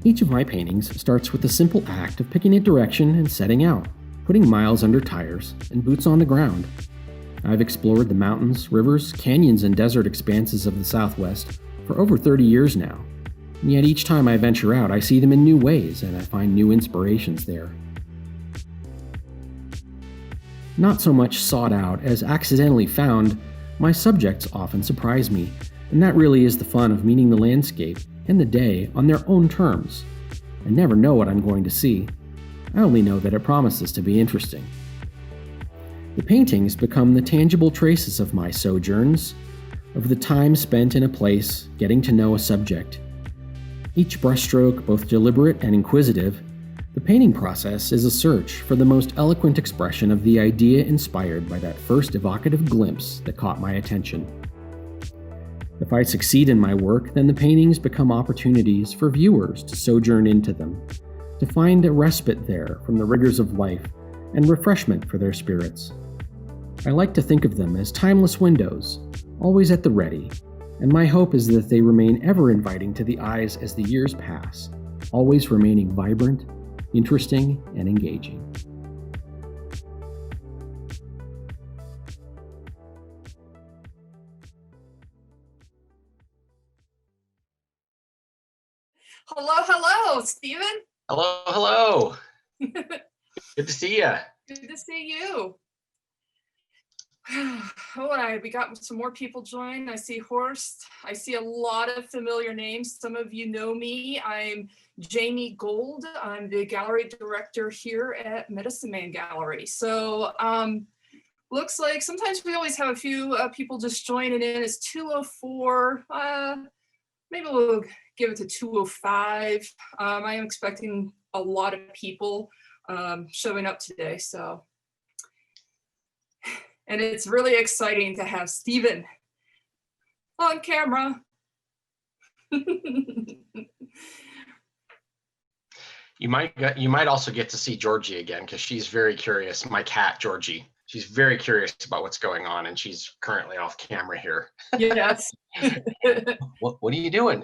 Each of my paintings starts with the simple act of picking a direction and setting out, putting miles under tires and boots on the ground. I've explored the mountains, rivers, canyons, and desert expanses of the Southwest for over 30 years now. And yet each time I venture out, I see them in new ways and I find new inspirations there. Not so much sought out as accidentally found, my subjects often surprise me, and that really is the fun of meeting the landscape and the day on their own terms. I never know what I'm going to see. I only know that it promises to be interesting. The paintings become the tangible traces of my sojourns, of the time spent in a place getting to know a subject. Each brushstroke, both deliberate and inquisitive, the painting process is a search for the most eloquent expression of the idea inspired by that first evocative glimpse that caught my attention. If I succeed in my work, then the paintings become opportunities for viewers to sojourn into them, to find a respite there from the rigors of life and refreshment for their spirits. I like to think of them as timeless windows, always at the ready, and my hope is that they remain ever inviting to the eyes as the years pass, always remaining vibrant, interesting, and engaging. Hello, Stephen. Hello. Good to see you. Good to see you. We got some more people join. I see Horst. I see a lot of familiar names. Some of you know me. I'm Jamie Gold. I'm the gallery director here at Medicine Man Gallery. So looks like sometimes we always have a few people just joining in. It's 2:04. Maybe we'll give it to 2:05. I am expecting a lot of people showing up today. And it's really exciting to have Stephen on camera. You might also get to see Georgie again because she's very curious. My cat, Georgie. She's very curious about what's going on, and she's currently off camera here. Yes. What are you doing?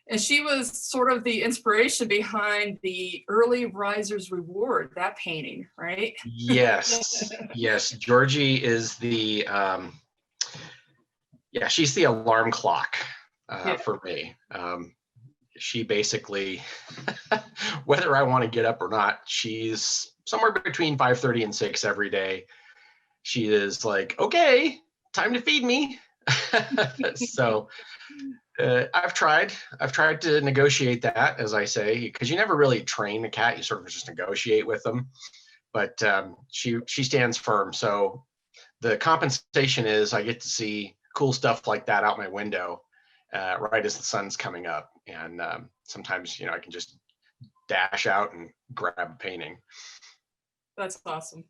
And she was sort of the inspiration behind the Early Risers Reward, that painting, right? Yes. Georgie is the, she's the alarm clock for me. She basically, whether I want to get up or not, she's somewhere between 5:30 and 6 every day. She is like, okay, time to feed me. So I've tried to negotiate that, as I say, because you never really train a cat, you sort of just negotiate with them. But she stands firm. So the compensation is I get to see cool stuff like that out my window right as the sun's coming up. And sometimes, I can just dash out and grab a painting. That's awesome.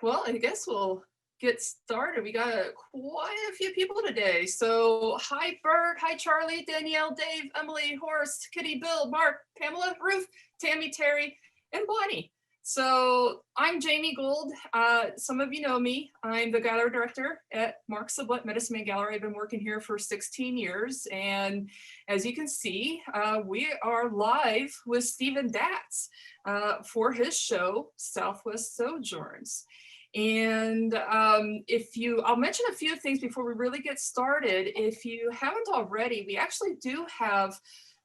Well, I guess we'll get started. We got quite a few people today. So hi, Bert. Hi, Charlie, Danielle, Dave, Emily, Horst, Kitty, Bill, Mark, Pamela, Ruth, Tammy, Terry, and Bonnie. So I'm Jamie Gold. Some of you know me. I'm the gallery director at Mark Sublette Medicine Man Gallery. I've been working here for 16 years. And as you can see, we are live with Stephen Datz for his show, Southwest Sojourns. And I'll mention a few things before we really get started. If you haven't already, we actually do have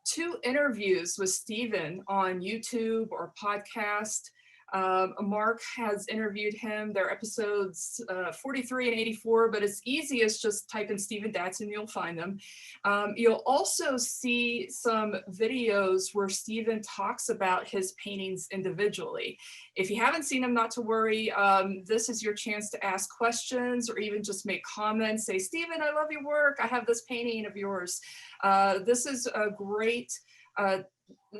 2 interviews with Stephen on YouTube or podcast. Mark has interviewed him. They're episodes 43 and 84, but it's easiest just type in Stephen Datz and you'll find them. You'll also see some videos where Stephen talks about his paintings individually. If you haven't seen them, not to worry. This is your chance to ask questions or even just make comments. Say, Stephen, I love your work. I have this painting of yours. This is a great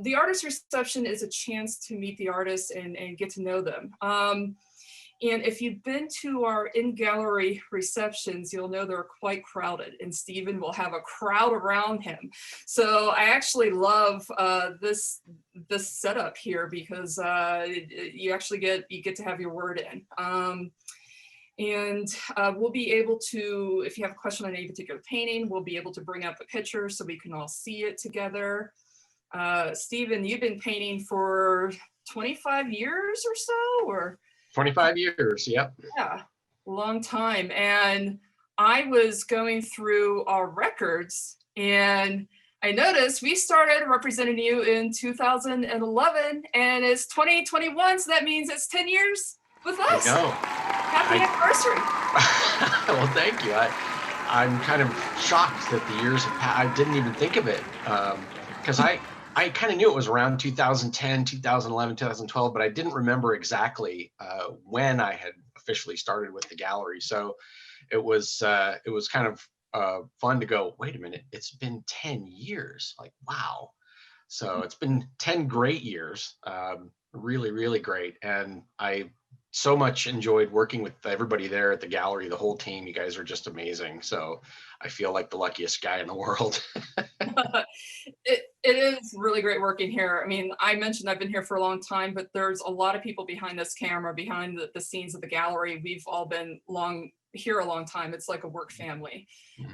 the artist reception is a chance to meet the artists and get to know them. And if you've been to our in-gallery receptions, you'll know they're quite crowded, and Stephen will have a crowd around him. So I actually love this setup here because you actually get to have your word in. And we'll be able to, if you have a question on any particular painting, we'll be able to bring up a picture so we can all see it together. Stephen, you've been painting for 25 years or so, or? 25 years, yep. Yeah, long time. And I was going through our records and I noticed we started representing you in 2011 and it's 2021, so that means it's 10 years with us. I know. Happy anniversary. Well, thank you. I'm kind of shocked that the years have passed. I didn't even think of it because I kind of knew it was around 2010, 2011, 2012, but I didn't remember exactly when I had officially started with the gallery. So it was kind of fun to go, wait a minute, it's been 10 years. Like, wow. So it's been 10 great years. Really, really great. And I so much enjoyed working with everybody there at the gallery, the whole team. You guys are just amazing. So I feel like the luckiest guy in the world. It is really great working here. I mean, I mentioned I've been here for a long time, but there's a lot of people behind this camera, behind the scenes of the gallery. We've all been here a long time. It's like a work family,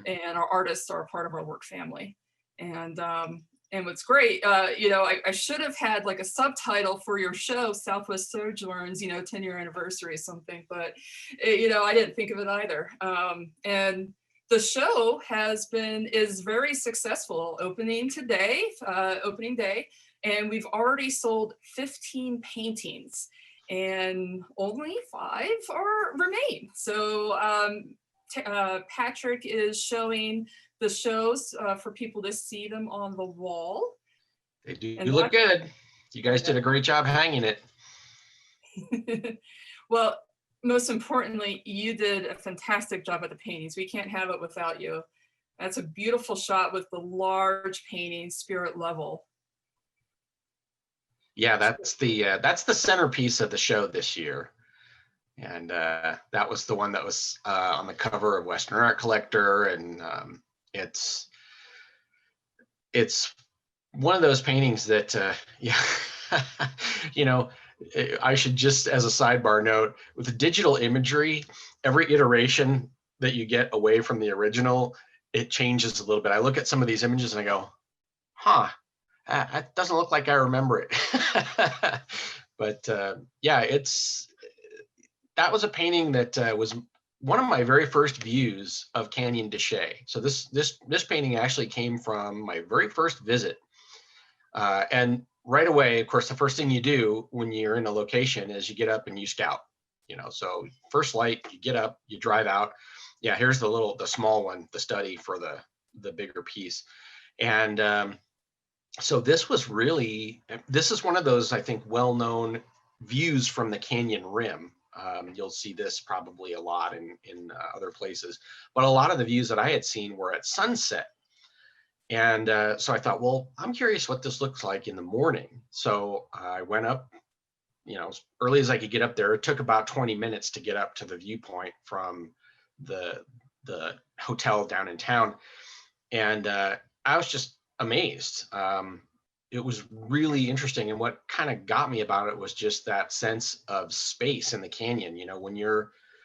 and our artists are a part of our work family. And what's great, I should have had like a subtitle for your show, Southwest Sojourns, 10-year anniversary or something, but I didn't think of it either. And the show is very successful opening day, and we've already sold 15 paintings and only 5 remain. So Patrick is showing the shows for people to see them on the wall. They do look good. You guys did a great job hanging it. Well, most importantly, you did a fantastic job at the paintings. We can't have it without you. That's a beautiful shot with the large painting, spirit level. Yeah, that's the centerpiece of the show this year. And that was the one that was on the cover of Western Art Collector. And it's one of those paintings that, I should just, as a sidebar note, with the digital imagery, every iteration that you get away from the original, it changes a little bit. I look at some of these images and I go, that doesn't look like I remember it. But that was a painting that was one of my very first views of Canyon de Chelly. So this painting actually came from my very first visit. And right away, of course, the first thing you do when you're in a location is you get up and you scout. So first light, you get up, you drive out. Yeah, here's the small one, the study for the bigger piece. And so this is one of those, I think, well-known views from the canyon rim. You'll see this probably a lot in other places, but a lot of the views that I had seen were at sunset. And so I thought, well, I'm curious what this looks like in the morning. So I went up, as early as I could get up there. It took about 20 minutes to get up to the viewpoint from the hotel down in town. And I was just amazed. It was really interesting. And what kind of got me about it was just that sense of space in the canyon.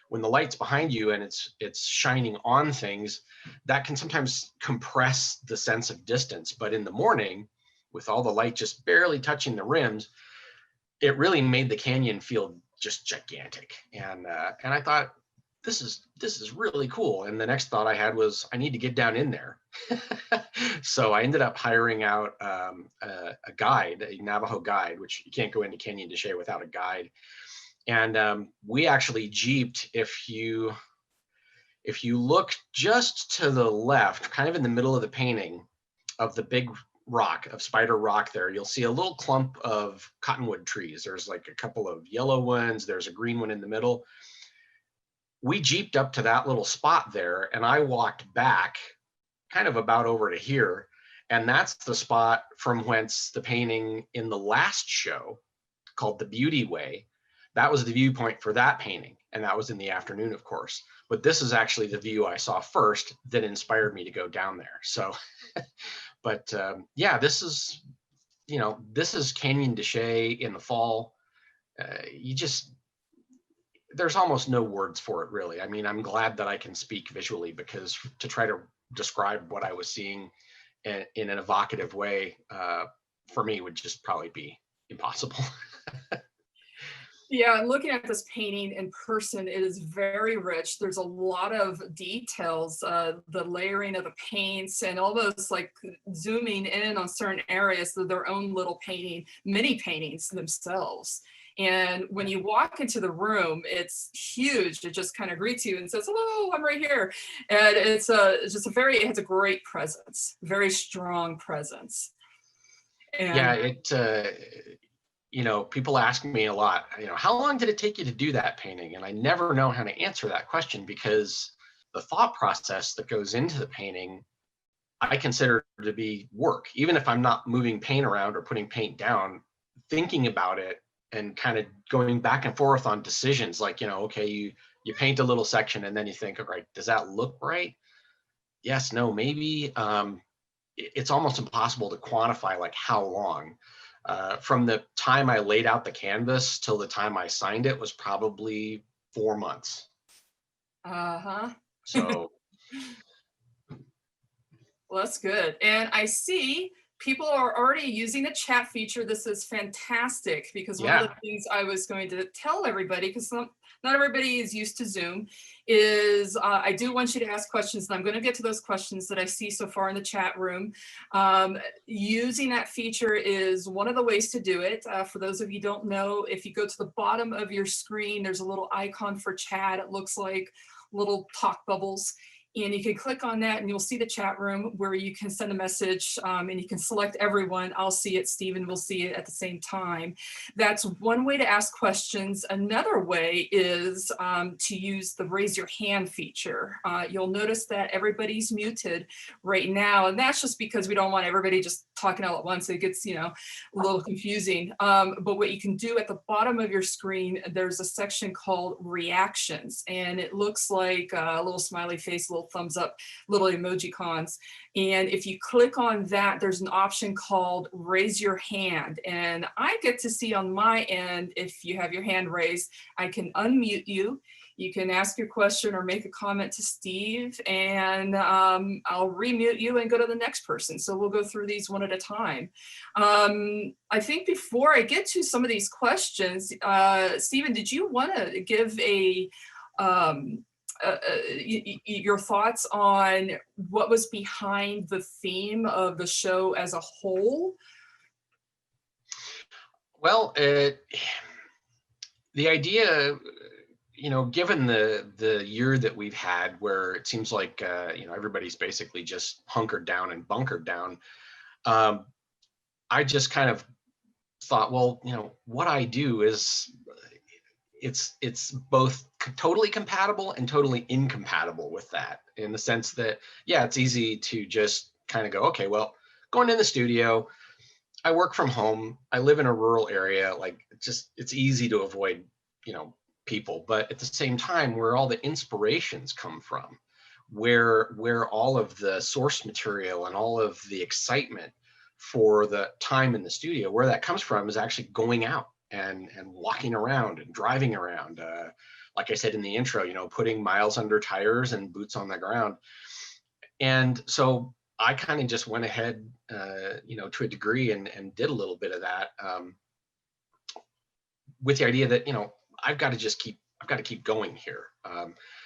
When the light's behind you and it's shining on things, that can sometimes compress the sense of distance. But in the morning, with all the light just barely touching the rims, it really made the canyon feel just gigantic. And I thought, this is really cool. And the next thought I had was, I need to get down in there. So I ended up hiring out a guide, a Navajo guide, which you can't go into Canyon de Chelly without a guide. And we actually jeeped. If you look just to the left, kind of in the middle of the painting of the big rock, of Spider Rock there, you'll see a little clump of cottonwood trees. There's like a couple of yellow ones. There's a green one in the middle. We jeeped up to that little spot there, and I walked back kind of about over to here. And that's the spot from whence the painting in the last show, called The Beauty Way, that was the viewpoint for that painting. And that was in the afternoon, of course. But this is actually the view I saw first that inspired me to go down there. So, but this is Canyon de Chelly in the fall. there's almost no words for it, really. I mean, I'm glad that I can speak visually, because to try to describe what I was seeing in an evocative way, for me, would just probably be impossible. Yeah, looking at this painting in person, it is very rich. There's a lot of details, the layering of the paints, and almost like zooming in on certain areas of their own little painting, mini paintings themselves. And when you walk into the room, it's huge. It just kind of greets you and says, "Hello, I'm right here." And it's just it has a great presence, very strong presence. Yeah, And people ask me a lot, how long did it take you to do that painting? And I never know how to answer that question, because the thought process that goes into the painting, I consider to be work. Even if I'm not moving paint around or putting paint down, thinking about it and kind of going back and forth on decisions, like, okay, you paint a little section and then you think, all right, does that look right? Yes, no, maybe. It's almost impossible to quantify like how long. From the time I laid out the canvas till the time I signed it was probably 4 months. uh-huh. So Well, that's good. And I see people are already using the chat feature. This is fantastic, because one of the things I was going to tell everybody, because not everybody is used to Zoom, is I do want you to ask questions, and I'm going to get to those questions that I see so far in the chat room. Using that feature is one of the ways to do it. For those of you who don't know, if you go to the bottom of your screen, there's a little icon for chat. It looks like little talk bubbles. And you can click on that and you'll see the chat room where you can send a message, and you can select everyone. I'll see it, Stephen will see it at the same time. That's one way to ask questions. Another way is to use the raise your hand feature. You'll notice that everybody's muted right now, and that's just because we don't want everybody just talking all at once. It gets, a little confusing. But what you can do at the bottom of your screen, there's a section called reactions, and it looks like a little smiley face, little thumbs up, little emoji cons. And if you click on that, there's an option called raise your hand. And I get to see on my end, if you have your hand raised, I can unmute you. You can ask your question or make a comment to Steve, and I'll remute you and go to the next person. So we'll go through these one at a time. I think before I get to some of these questions, Stephen, did you want to give your thoughts on what was behind the theme of the show as a whole? Well, the idea, given the year that we've had, where it seems like everybody's basically just hunkered down and bunkered down, I just kind of thought, well, what I do is it's both totally compatible and totally incompatible with that, in the sense that, yeah, it's easy to just kind of go, okay, well, going in the studio, I work from home, I live in a rural area, like it's easy to avoid, people. But at the same time, where all the inspirations come from, where all of the source material and all of the excitement for the time in the studio, where that comes from is actually going out and walking around and driving around. Like I said in the intro, putting miles under tires and boots on the ground. And so I kind of just went ahead, to a degree, and did a little bit of that, with the idea that, I've got to keep going here.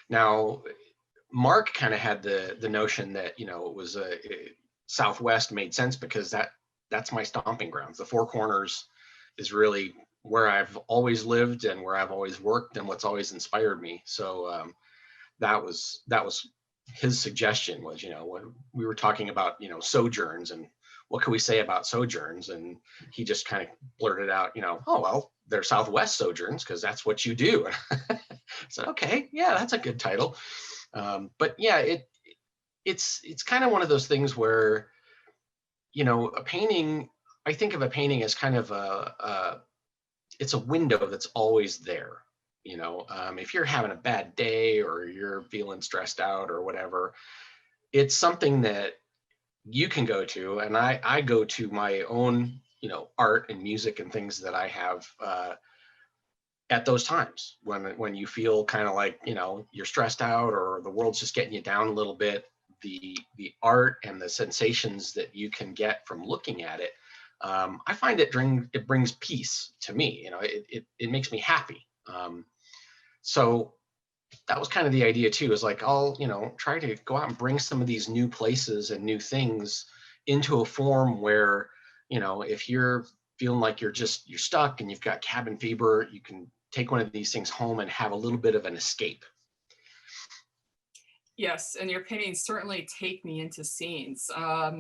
Now, Mark kind of had the notion that, it was Southwest made sense, because that's my stomping grounds. The Four Corners is really where I've always lived and where I've always worked and what's always inspired me. So that was his suggestion, was, when we were talking about, sojourns and what can we say about sojourns, and he just kind of blurted out, oh, well, they're Southwest Sojourns because that's what you do. So, okay, yeah, that's a good title. But yeah, it's kind of one of those things where, a painting, I think of a painting as kind of it's a window that's always there. If you're having a bad day or you're feeling stressed out or whatever, it's something that you can go to. And I go to my own, art and music and things that I have. at those times when you feel kind of like, you're stressed out or the world's just getting you down a little bit. The art and the sensations that you can get from looking at it, I find it brings peace to me. It makes me happy. So that was kind of the idea too, is like, I'll, try to go out and bring some of these new places and new things into a form where, if you're feeling like you're stuck and you've got cabin fever, you can take one of these things home and have a little bit of an escape. Yes, and your paintings certainly take me into scenes. I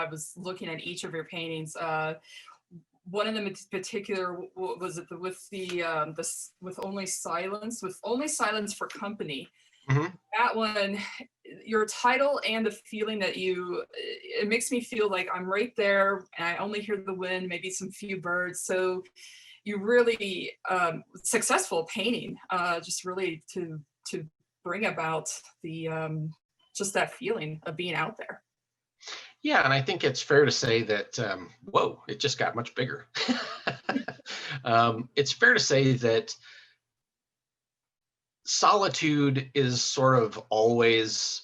was looking at each of your paintings. One of them in particular was with only silence for company. Mm-hmm. That one, your title and the feeling that it makes me feel like I'm right there and I only hear the wind, maybe some few birds. So you really successful painting, just really to bring about the just that feeling of being out there. Yeah, and I think it's fair to say that, whoa, it just got much bigger. It's fair to say that solitude is sort of always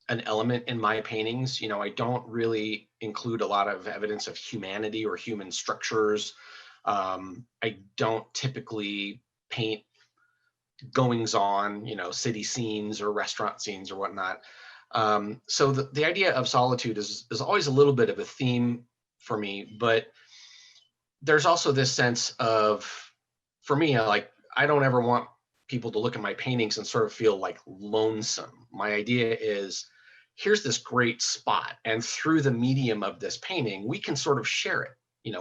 an element in my paintings. I don't really include a lot of evidence of humanity or human structures. I don't typically paint goings on, city scenes or restaurant scenes or whatnot. So the idea of solitude is always a little bit of a theme for me, but there's also this sense of, for me, I don't ever want people to look at my paintings and sort of feel like lonesome. My idea is, here's this great spot, and through the medium of this painting, we can sort of share it.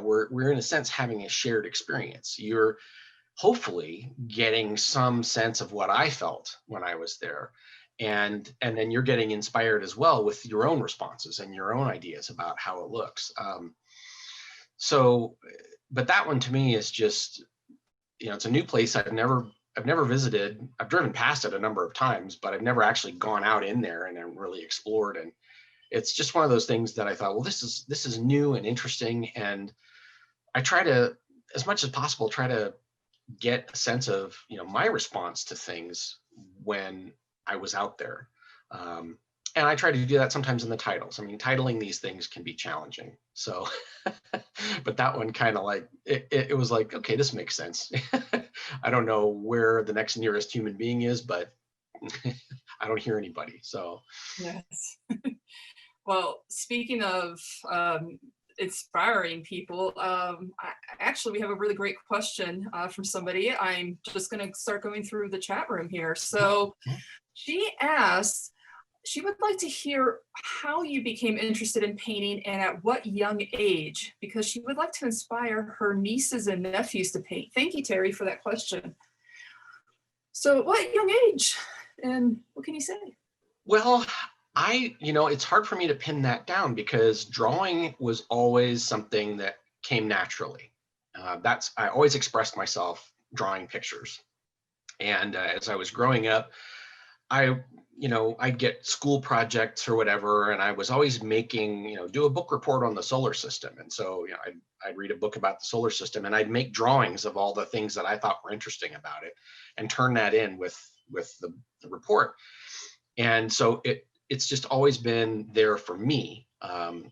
We're in a sense having a shared experience. You're hopefully getting some sense of what I felt when I was there. And then you're getting inspired as well with your own responses and your own ideas about how it looks. But that one to me is just, it's a new place I've never visited. I've driven past it a number of times, but I've never actually gone out in there and then really explored. And it's just one of those things that I thought, well, this is new and interesting. And I try to, as much as possible, try to get a sense of, my response to things when I was out there. And I try to do that sometimes in the titles. I mean, titling these things can be challenging. So, but that one kind of like, it was like, okay, this makes sense. I don't know where the next nearest human being is, but I don't hear anybody. So. Yes. Well, speaking of inspiring people, actually, we have a really great question from somebody. I'm just going to start going through the chat room here. So she asks, she would like to hear how you became interested in painting and at what young age, because she would like to inspire her nieces and nephews to paint. Thank you, Terry, for that question. So what young age, and what can you say? Well, it's hard for me to pin that down because drawing was always something that came naturally. I always expressed myself drawing pictures. And as I was growing up, I'd get school projects or whatever, and I was always making, do a book report on the solar system. And so, I'd read a book about the solar system and I'd make drawings of all the things that I thought were interesting about it and turn that in with the report. And so it's just always been there for me.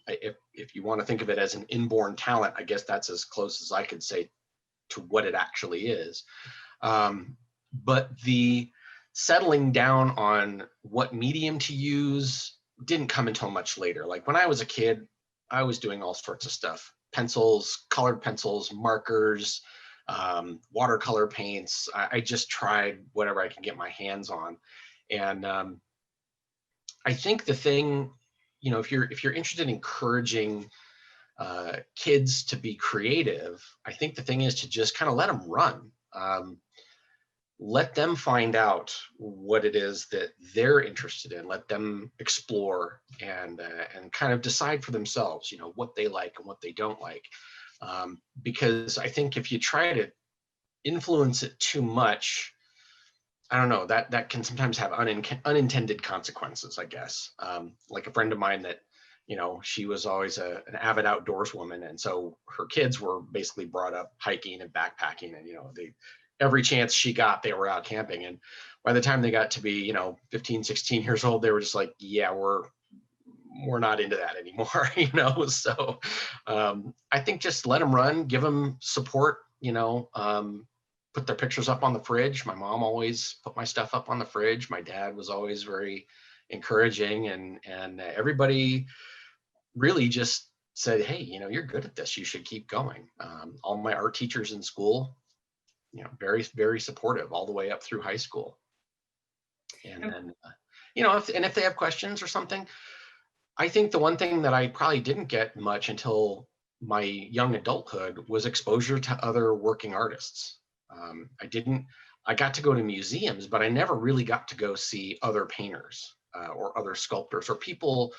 If you want to think of it as an inborn talent, I guess that's as close as I could say to what it actually is. But the settling down on what medium to use didn't come until much later. Like when I was a kid, I was doing all sorts of stuff: pencils, colored pencils, markers, watercolor paints. I just tried whatever I could get my hands on. And I think the thing, if you're interested in encouraging kids to be creative, I think the thing is to just kind of let them run. Let them find out what it is that they're interested in. Let them explore and kind of decide for themselves, what they like and what they don't like. Because I think if you try to influence it too much, I don't know, that can sometimes have unintended consequences, I guess. Like a friend of mine that, she was always an avid outdoors woman. And so her kids were basically brought up hiking and backpacking, and, they every chance she got, they were out camping. And by the time they got to be, 15, 16 years old, they were just like, yeah, we're not into that anymore. So I think just let them run, give them support, put their pictures up on the fridge. My mom always put my stuff up on the fridge. My dad was always very encouraging, and everybody really just said, hey, you're good at this, you should keep going. All my art teachers in school, very, very supportive all the way up through high school. And then, if they have questions or something, I think the one thing that I probably didn't get much until my young adulthood was exposure to other working artists. I got to go to museums, but I never really got to go see other painters or other sculptors or people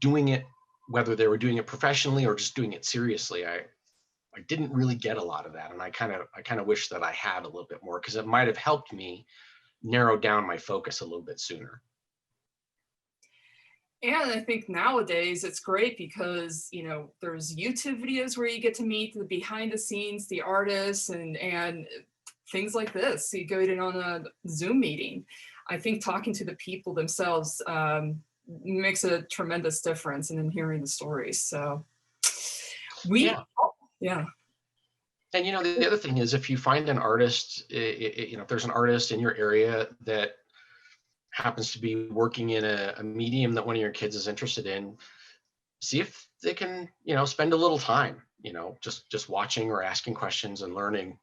doing it, whether they were doing it professionally or just doing it seriously. I didn't really get a lot of that. And I kind of wish that I had a little bit more, because it might have helped me narrow down my focus a little bit sooner. And I think nowadays it's great because, there's YouTube videos where you get to meet the behind the scenes, the artists, and things like this. You go in on a Zoom meeting. I think talking to the people themselves makes a tremendous difference, and then hearing the stories. So yeah. And the other thing is, if you find an artist, if there's an artist in your area that happens to be working in a medium that one of your kids is interested in, see if they can, spend a little time, just watching or asking questions and learning.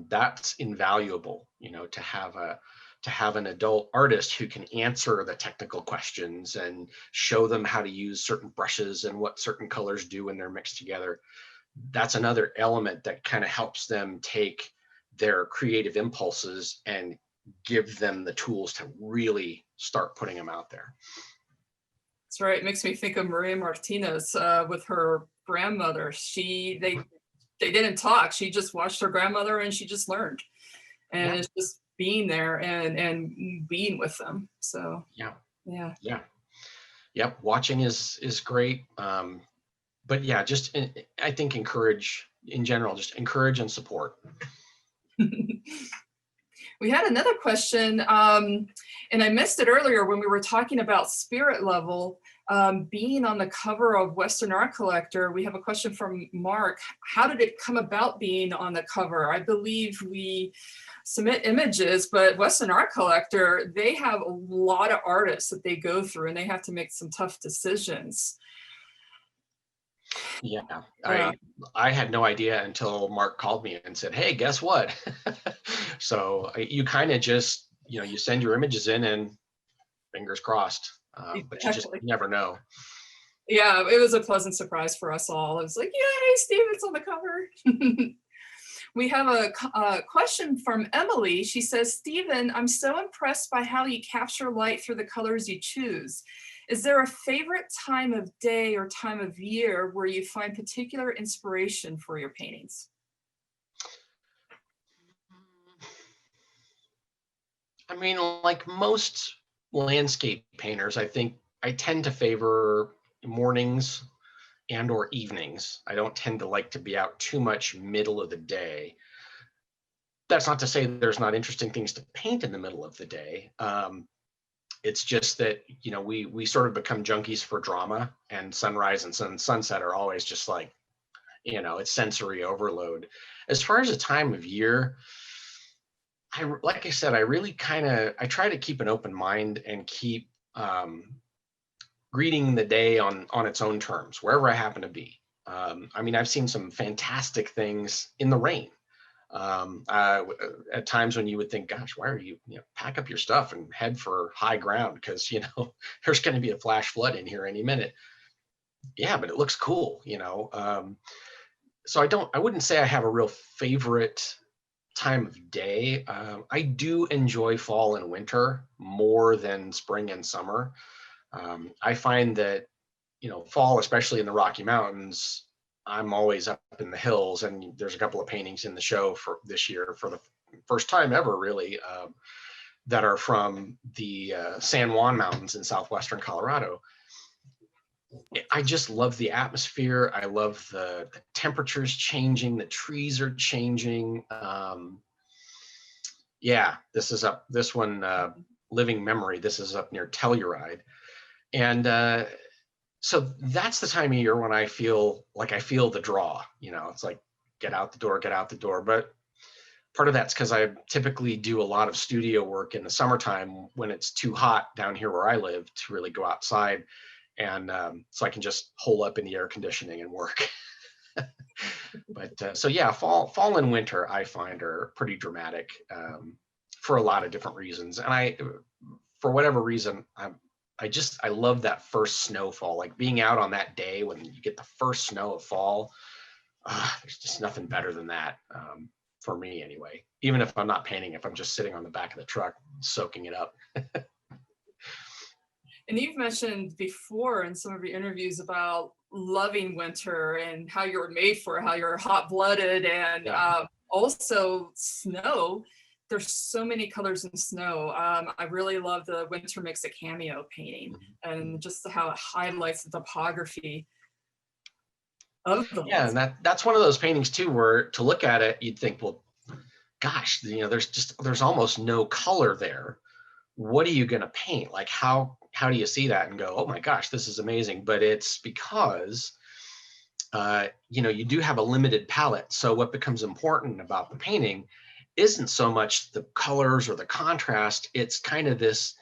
That's invaluable, to have an adult artist who can answer the technical questions and show them how to use certain brushes and what certain colors do when they're mixed together. That's another element that kind of helps them take their creative impulses and give them the tools to really start putting them out there. That's right. It makes me think of Maria Martinez with her grandmother. They didn't talk. She just watched her grandmother and she just learned. And it's just being there and being with them. So Yep. Watching is great. But yeah, just I think encourage in general, just encourage and support. We had another question, and I missed it earlier when we were talking about spirit level being on the cover of Western Art Collector. We have a question from Mark. How did it come about being on the cover? I believe we submit images, but Western Art Collector, they have a lot of artists that they go through, and they have to make some tough decisions. Yeah, I had no idea until Mark called me and said, hey, guess what? So you kind of just, you send your images in and fingers crossed, but you just never know. Yeah, it was a pleasant surprise for us all. It was like, yay, Stephen's on the cover. We have a question from Emily. She says, Stephen, I'm so impressed by how you capture light through the colors you choose. Is there a favorite time of day or time of year where you find particular inspiration for your paintings? I mean, like most landscape painters, I think I tend to favor mornings and or evenings. I don't tend to like to be out too much middle of the day. That's not to say there's not interesting things to paint in the middle of the day. It's just that, we sort of become junkies for drama, and sunrise and sunset are always just like, it's sensory overload. As far as a time of year, like I said, I really I try to keep an open mind and keep greeting the day on its own terms, wherever I happen to be. I mean, I've seen some fantastic things in the rain. At times when you would think, gosh, why are you, pack up your stuff and head for high ground, because there's going to be a flash flood in here any minute. Yeah, but it looks cool. So I wouldn't say I have a real favorite time of day. I do enjoy fall and winter more than spring and summer. I find that fall, especially in the Rocky Mountains, I'm always up in the hills, and there's a couple of paintings in the show for this year for the first time ever, really, that are from the San Juan Mountains in southwestern Colorado. I just love the atmosphere. I love the temperatures changing, the trees are changing. Yeah, this one, living memory, this is up near Telluride. And so that's the time of year when I feel the draw, it's like, get out the door, get out the door. But part of that's because I typically do a lot of studio work in the summertime when it's too hot down here where I live to really go outside. And so I can just hole up in the air conditioning and work. But so yeah, fall and winter I find are pretty dramatic for a lot of different reasons. And for whatever reason, I love that first snowfall, like being out on that day when you get the first snow of fall. There's just nothing better than that, for me anyway. Even if I'm not painting, if I'm just sitting on the back of the truck soaking it up. And you've mentioned before in some of your interviews about loving winter and how you're made for it, how you're hot-blooded, and also snow. There's so many colors in snow. I really love the winter mix of cameo painting and just how it highlights the topography of the and that's one of those paintings too, where to look at it, you'd think, well, gosh, there's almost no color there. What are you going to paint? Like, how do you see that and go, oh my gosh, this is amazing? But it's because you do have a limited palette. So what becomes important about the painting isn't so much the colors or the contrast. It's kind of this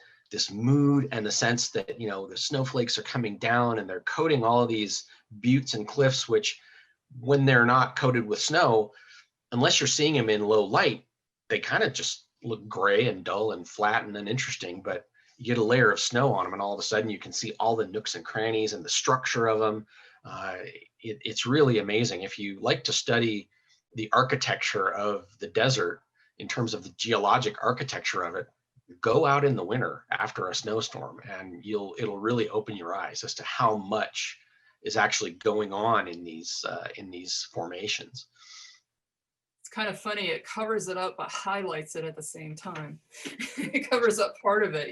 mood and the sense that the snowflakes are coming down and they're coating all of these buttes and cliffs, which when they're not coated with snow, unless you're seeing them in low light, they kind of just look gray and dull and flat and uninteresting. But you get a layer of snow on them and all of a sudden you can see all the nooks and crannies and the structure of them. It's really amazing. If you like to study the architecture of the desert in terms of the geologic architecture of it, go out in the winter after a snowstorm and it'll really open your eyes as to how much is actually going on in these formations. It's kind of funny. It covers it up, but highlights it at the same time. It covers up part of it,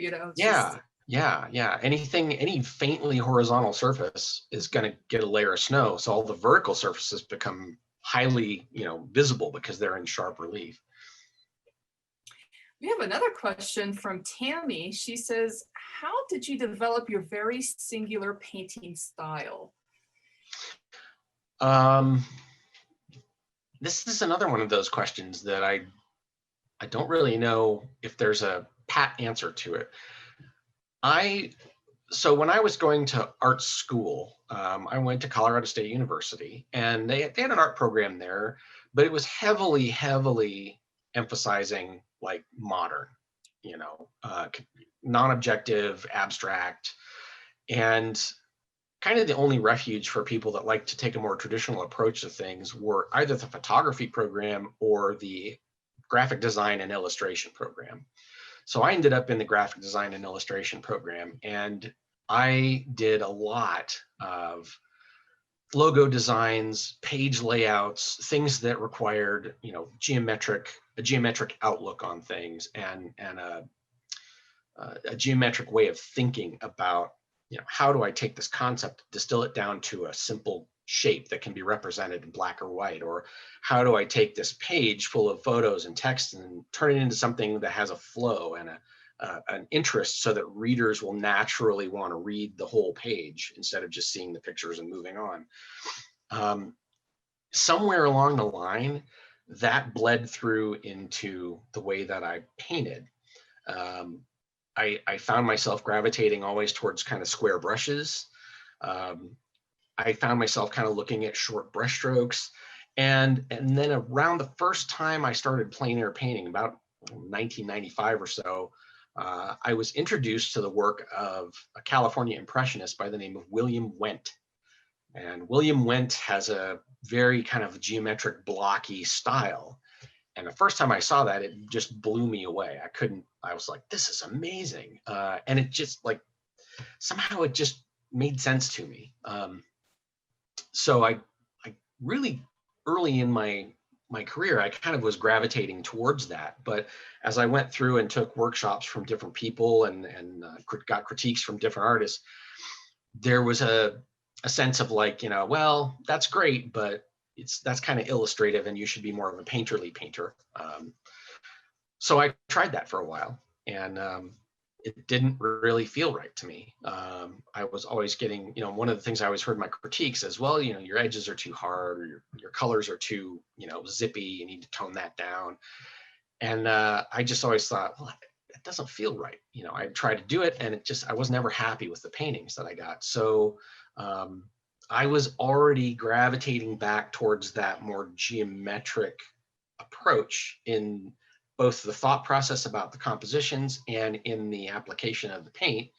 Yeah. Any faintly horizontal surface is going to get a layer of snow. So all the vertical surfaces become highly, visible because they're in sharp relief. We have another question from Tammy. She says, how did you develop your very singular painting style? This is another one of those questions that I don't really know if there's a pat answer to it. So when I was going to art school, I went to Colorado State University, and they had an art program there, but it was heavily emphasizing like modern, non-objective, abstract, and kind of the only refuge for people that like to take a more traditional approach to things were either the photography program or the graphic design and illustration program. So I ended up in the graphic design and illustration program, and I did a lot of logo designs, page layouts, things that required, a geometric outlook on things and a geometric way of thinking about, how do I take this concept, distill it down to a simple shape that can be represented in black or white, or how do I take this page full of photos and text and turn it into something that has a flow and an interest so that readers will naturally want to read the whole page instead of just seeing the pictures and moving on. Somewhere along the line, that bled through into the way that I painted. I found myself gravitating always towards kind of square brushes. I found myself kind of looking at short brush strokes. And then around the first time I started plein air painting, about 1995 or so, I was introduced to the work of a California impressionist by the name of William Wendt. And William Wendt has a very kind of geometric blocky style. And the first time I saw that, it just blew me away. I was like, this is amazing. And it just somehow it just made sense to me. So I really early in my career, I kind of was gravitating towards that. But as I went through and took workshops from different people and got critiques from different artists, there was a a sense of like, well, that's great, but that's kind of illustrative and you should be more of a painterly painter. So I tried that for a while, and it didn't really feel right to me. I was always getting, one of the things I always heard my critiques as well, your edges are too hard, or your colors are too, zippy, you need to tone that down. And I just always thought, well, it doesn't feel right. I tried to do it, and I was never happy with the paintings that I got. So I was already gravitating back towards that more geometric approach in both the thought process about the compositions and in the application of the paint.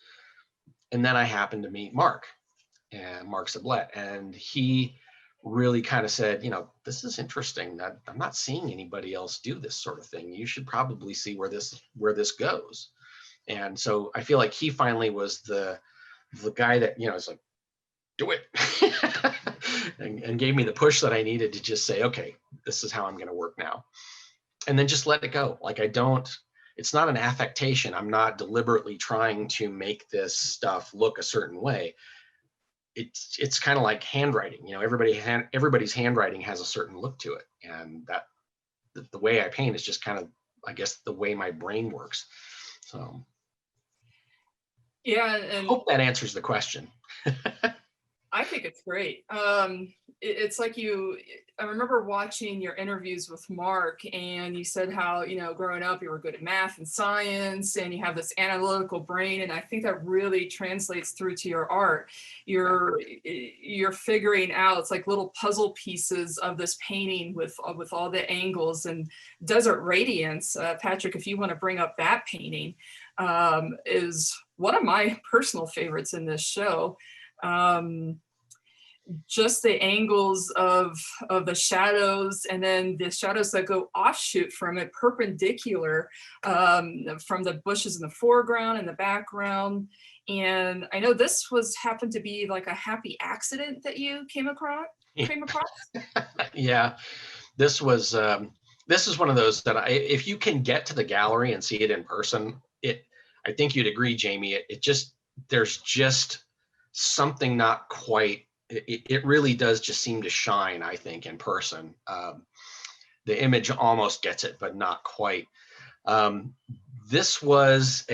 And then I happened to meet Mark Sublette, and he really kind of said, this is interesting, that I'm not seeing anybody else do this sort of thing. You should probably see where this goes. And so I feel like he finally was the guy that, is like, do it, and gave me the push that I needed to just say, okay, this is how I'm going to work now. And then just let it go. Like it's not an affectation. I'm not deliberately trying to make this stuff look a certain way. It's kind of like handwriting. Everybody's handwriting has a certain look to it. And that the way I paint is just kind of, I guess, the way my brain works. So yeah, and I hope that answers the question. I think it's great. It's like I remember watching your interviews with Mark, and you said how, growing up, you were good at math and science, and you have this analytical brain. And I think that really translates through to your art. You're figuring out, it's like little puzzle pieces of this painting with all the angles. And Desert Radiance, Patrick, if you want to bring up that painting, is one of my personal favorites in this show. Just the angles of the shadows, and then the shadows that go offshoot from it, perpendicular, from the bushes in the foreground and the background. And I know this happened to be like a happy accident that you came across. Yeah, this is one of those that if you can get to the gallery and see it in person, I think you'd agree, Jamie, there's just something not quite, it really does just seem to shine, I think, in person. The image almost gets it, but not quite. This was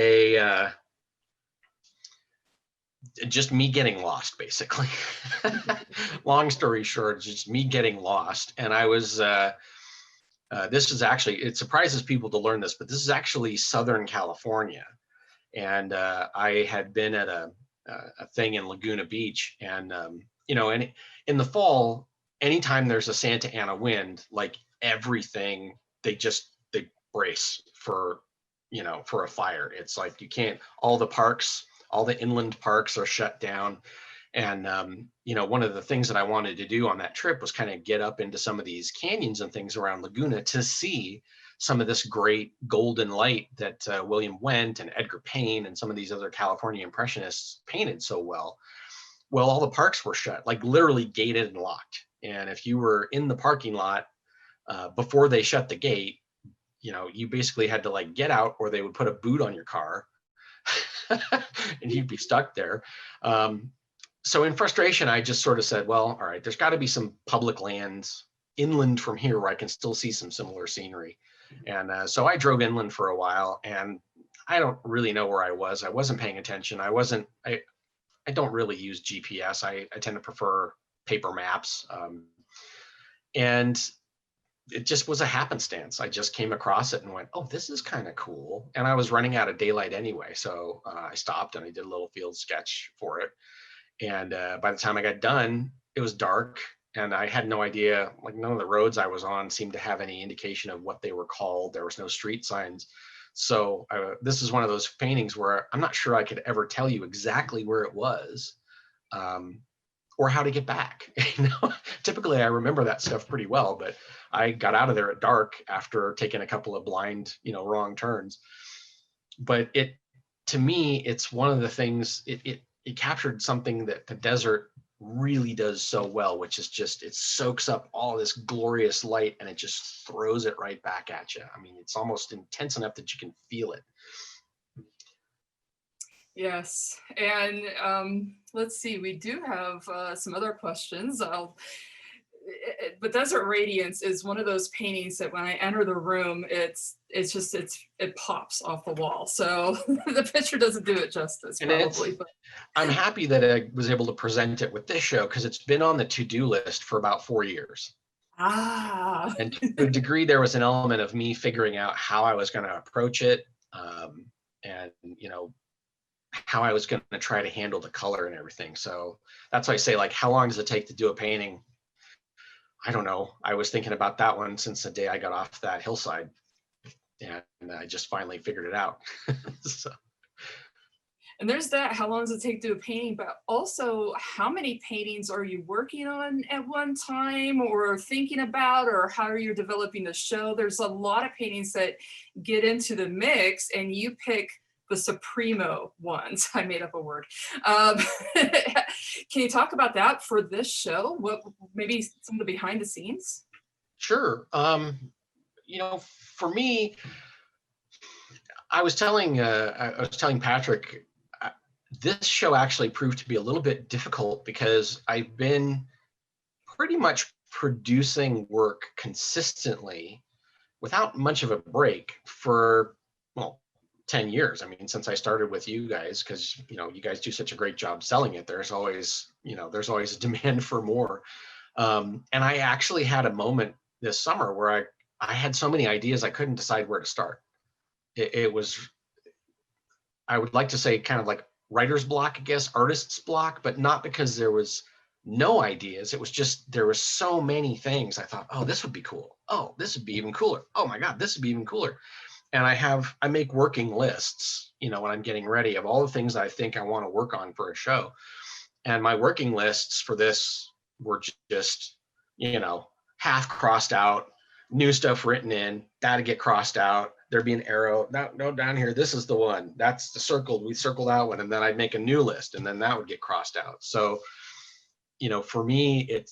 just me getting lost, basically. Long story short, just me getting lost. And I was, this is actually, it surprises people to learn this, but this is actually Southern California. And I had been at a thing in Laguna Beach, and and in the fall, anytime there's a Santa Ana wind, like everything, they brace for a fire. It's like all the inland parks are shut down. And one of the things that I wanted to do on that trip was kind of get up into some of these canyons and things around Laguna to see some of this great golden light that William Wendt and Edgar Payne and some of these other California Impressionists painted so well. Well, all the parks were shut, like literally gated and locked. And if you were in the parking lot before they shut the gate, you basically had to like get out, or they would put a boot on your car and you'd be stuck there. So in frustration, I just sort of said, well, all right, there's got to be some public lands inland from here where I can still see some similar scenery. And so I drove inland for a while, and I don't really know where I was. I wasn't paying attention. I don't really use GPS. I tend to prefer paper maps. And it just was a happenstance. I just came across it and went, oh, this is kind of cool. And I was running out of daylight anyway. So I stopped and I did a little field sketch for it. And by the time I got done, it was dark, and I had no idea, like none of the roads I was on seemed to have any indication of what they were called. There was no street signs. So this is one of those paintings where I'm not sure I could ever tell you exactly where it was, or how to get back. Typically I remember that stuff pretty well, but I got out of there at dark after taking a couple of blind, wrong turns. But to me, it's one of the things, it captured something that the desert really does so well, which is just, it soaks up all this glorious light and it just throws it right back at you. I mean, it's almost intense enough that you can feel it. Yes, and let's see, we do have some other questions. But Desert Radiance is one of those paintings that when I enter the room, it pops off the wall. So the picture doesn't do it justice, And probably. But I'm happy that I was able to present it with this show because it's been on the to-do list for about 4 years. And to a degree, there was an element of me figuring out how I was going to approach it, and how I was going to try to handle the color and everything. So that's why I say, like, how long does it take to do a painting? I don't know. I was thinking about that one since the day I got off that hillside, and I just finally figured it out. So. And there's that, how long does it take to do a painting, but also how many paintings are you working on at one time or thinking about, or how are you developing the show? There's a lot of paintings that get into the mix and you pick the supremo ones. I made up a word. Can you talk about that for this show? What, maybe some of the behind the scenes? Sure. For me, I was telling Patrick, this show actually proved to be a little bit difficult because I've been pretty much producing work consistently without much of a break for, 10 years. I mean, since I started with you guys, because, you guys do such a great job selling it, there's always a demand for more. And I actually had a moment this summer where I had so many ideas, I couldn't decide where to start. It was, I would like to say, kind of like writer's block, I guess, artist's block, but not because there was no ideas. It was just, there were so many things. I thought, oh, this would be cool. Oh, this would be even cooler. Oh my God, this would be even cooler. And I make working lists, when I'm getting ready, of all the things I think I want to work on for a show. And my working lists for this were just, half crossed out, new stuff written in, that'd get crossed out. There'd be an arrow, no, down here, this is the one, that's the circled, we circled that one, and then I'd make a new list, and then that would get crossed out. So, for me,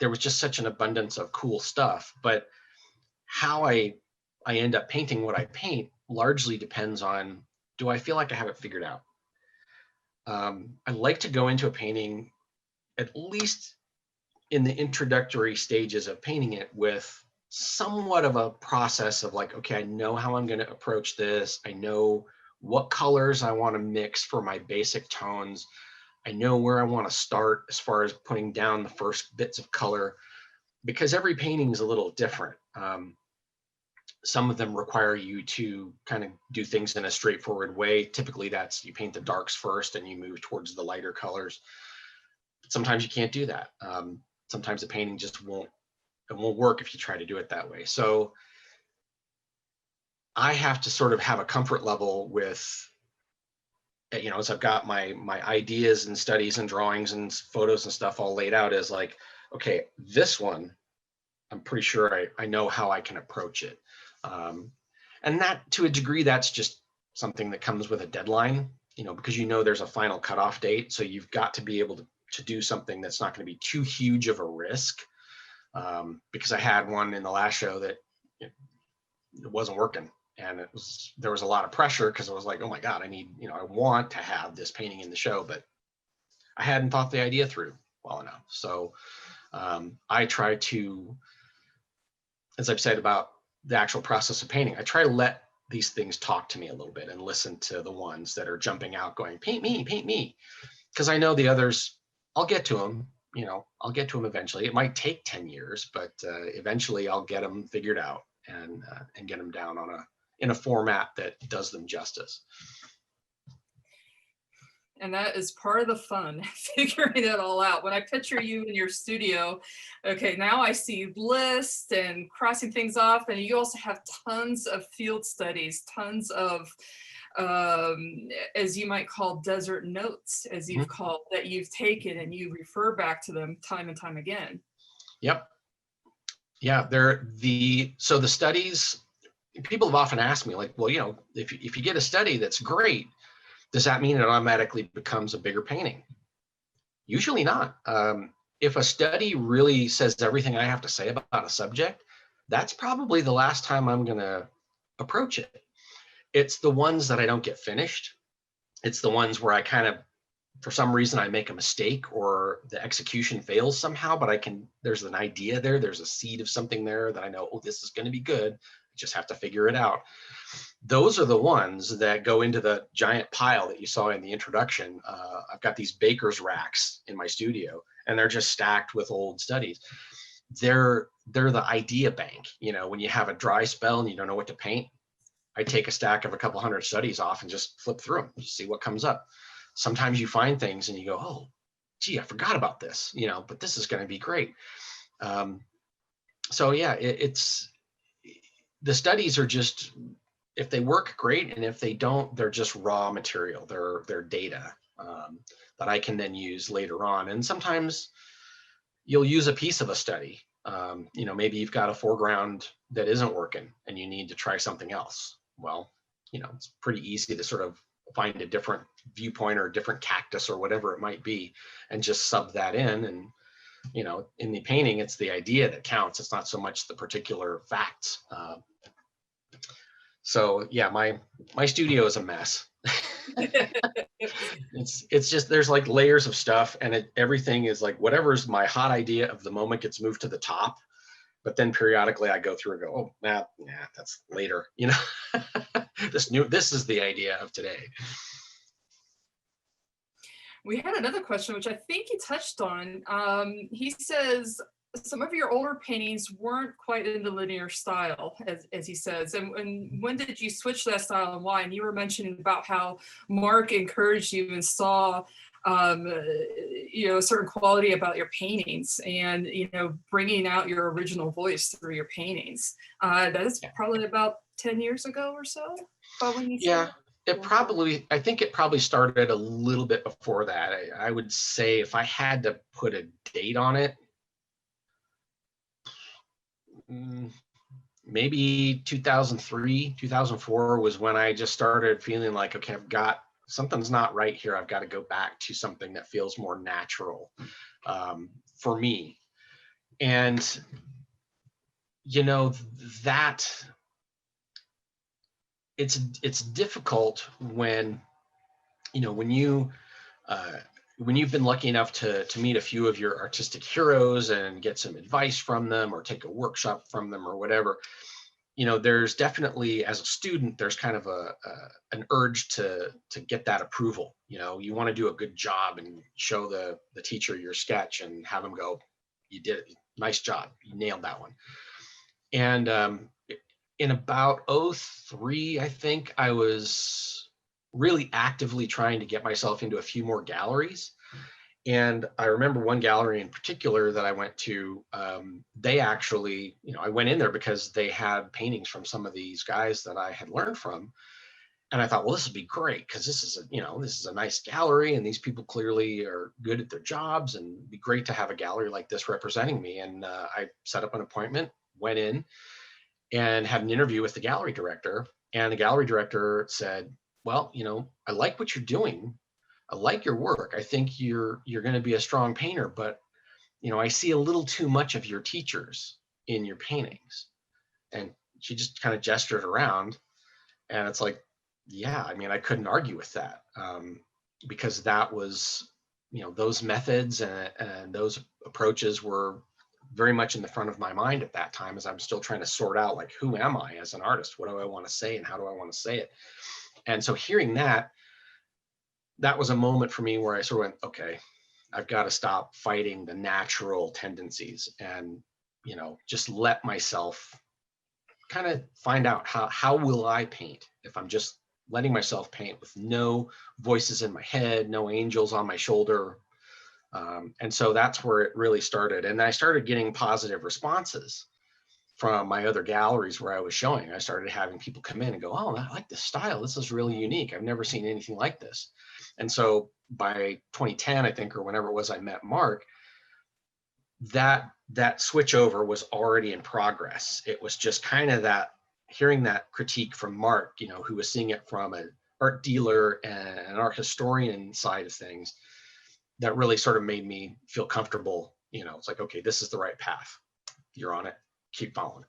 there was just such an abundance of cool stuff, but how I end up painting what I paint largely depends on, do I feel like I have it figured out? I like to go into a painting, at least in the introductory stages of painting it, with somewhat of a process of like, okay, I know how I'm going to approach this. I know what colors I want to mix for my basic tones. I know where I want to start as far as putting down the first bits of color, because every painting is a little different. Some of them require you to kind of do things in a straightforward way. Typically that's, you paint the darks first and you move towards the lighter colors. Sometimes you can't do that. Sometimes the painting just won't work if you try to do it that way. So I have to sort of have a comfort level with, as I've got my ideas and studies and drawings and photos and stuff all laid out, as like, okay, this one, I'm pretty sure I know how I can approach it. And that, to a degree, that's just something that comes with a deadline, because there's a final cutoff date. So you've got to be able to do something that's not going to be too huge of a risk. Because I had one in the last show that it wasn't working, and there was a lot of pressure because I was like, oh my God, I want to have this painting in the show, but I hadn't thought the idea through well enough. So I try to, as I've said about the actual process of painting, I try to let these things talk to me a little bit and listen to the ones that are jumping out going, paint me. Because I know the others, I'll get to them. I'll get to them eventually. It might take 10 years, but eventually I'll get them figured out and get them down in a format that does them justice. And that is part of the fun, figuring it all out. When I picture you in your studio, okay, now I see lists and crossing things off, and you also have tons of field studies, tons of, as you might call, desert notes, as you've called, that you've taken and you refer back to them time and time again. Yep. Yeah, so the studies, people have often asked me, like, well, if you get a study that's great, does that mean it automatically becomes a bigger painting? Usually not. If a study really says everything I have to say about a subject, that's probably the last time I'm going to approach it. It's the ones that I don't get finished. It's the ones where I kind of, for some reason, I make a mistake or the execution fails somehow, but there's an idea there, there's a seed of something there that I know, oh, this is going to be good. I just have to figure it out. Those are the ones that go into the giant pile that you saw in the introduction. I've got these baker's racks in my studio, and they're just stacked with old studies. They're the idea bank. When you have a dry spell and you don't know what to paint, I take a stack of a couple hundred studies off and just flip through them, just see what comes up. Sometimes you find things and you go, oh, gee, I forgot about this, but this is going to be great. So yeah, it's the studies are just, if they work, great, and if they don't, they're just raw material. They're data that I can then use later on. And sometimes you'll use a piece of a study. Maybe you've got a foreground that isn't working and you need to try something else. Well, it's pretty easy to sort of find a different viewpoint or a different cactus or whatever it might be and just sub that in. And, in the painting, it's the idea that counts. It's not so much the particular facts. So yeah, my studio is a mess. It's just, there's like layers of stuff, and everything is like whatever's my hot idea of the moment gets moved to the top. But then periodically I go through and go, oh, nah, that's later. This is the idea of today. We had another question, which I think he touched on. He says some of your older paintings weren't quite in the linear style, as he says. And when did you switch to that style and why? And you were mentioning about how Mark encouraged you and saw a certain quality about your paintings and, bringing out your original voice through your paintings. That is probably about 10 years ago or so. Yeah, I think it probably started a little bit before that. I would say if I had to put a date on it, maybe 2003, 2004 was when I just started feeling like, okay, something's not right here. I've got to go back to something that feels more natural for me. And, that it's difficult when you've been lucky enough to meet a few of your artistic heroes and get some advice from them or take a workshop from them or whatever. There's definitely, as a student, there's kind of an urge to get that approval. You want to do a good job and show the teacher your sketch and have them go, you did it, nice job, you nailed that one. And in about 2003, I think, I was really actively trying to get myself into a few more galleries. And I remember one gallery in particular that I went to, they actually, I went in there because they had paintings from some of these guys that I had learned from. And I thought, well, this would be great because this is a nice gallery and these people clearly are good at their jobs, and it'd be great to have a gallery like this representing me. And I set up an appointment, went in and had an interview with the gallery director. And the gallery director said, well, I like what you're doing. I like your work. I think you're going to be a strong painter, but I see a little too much of your teachers in your paintings. And she just kind of gestured around, and it's like, yeah, I couldn't argue with that, because that was, those methods and those approaches were very much in the front of my mind at that time, as I'm still trying to sort out, like, who am I as an artist? What do I want to say and how do I want to say it? And so hearing that was a moment for me where I sort of went, okay, I've got to stop fighting the natural tendencies and, just let myself kind of find out how will I paint if I'm just letting myself paint with no voices in my head, no angels on my shoulder. And so that's where it really started. And I started getting positive responses from my other galleries where I was showing. I started having people come in and go, oh, I like this style. This is really unique. I've never seen anything like this. And so by 2010, I think, or whenever it was I met Mark, that switch over was already in progress. It was just kind of that, hearing that critique from Mark, who was seeing it from an art dealer and an art historian side of things, that really sort of made me feel comfortable. It's like, okay, this is the right path. You're on it. Keep following it.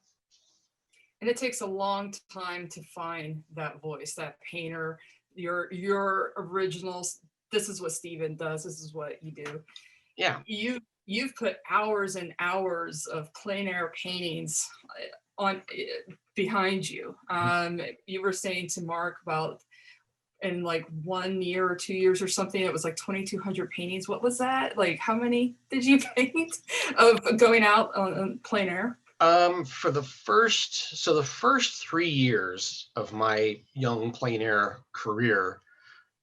And it takes a long time to find that voice, that painter your originals. This is what Stephen does. This is what you do. Yeah. You've put hours and hours of plein air paintings on behind you. You were saying to Mark about in like 1 year or 2 years or something, it was like 2,200 paintings. What was that? Like, how many did you paint of going out on plein air? For the first 3 years of my young plein air career,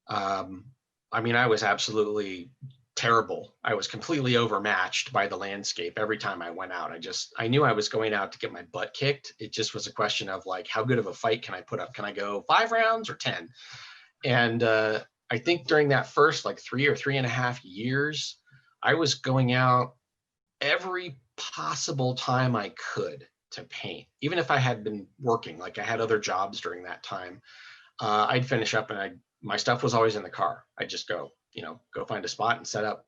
I mean, I was absolutely terrible. I was completely overmatched by the landscape every time I went out. I knew I was going out to get my butt kicked. It just was a question of like, how good of a fight can I put up? Can I go 5 rounds or 10? And I think during that first like 3 or 3.5 years, I was going out every possible time I could to paint, even if I had been working, like I had other jobs during that time. I'd finish up and my stuff was always in the car. I'd just go find a spot and set up.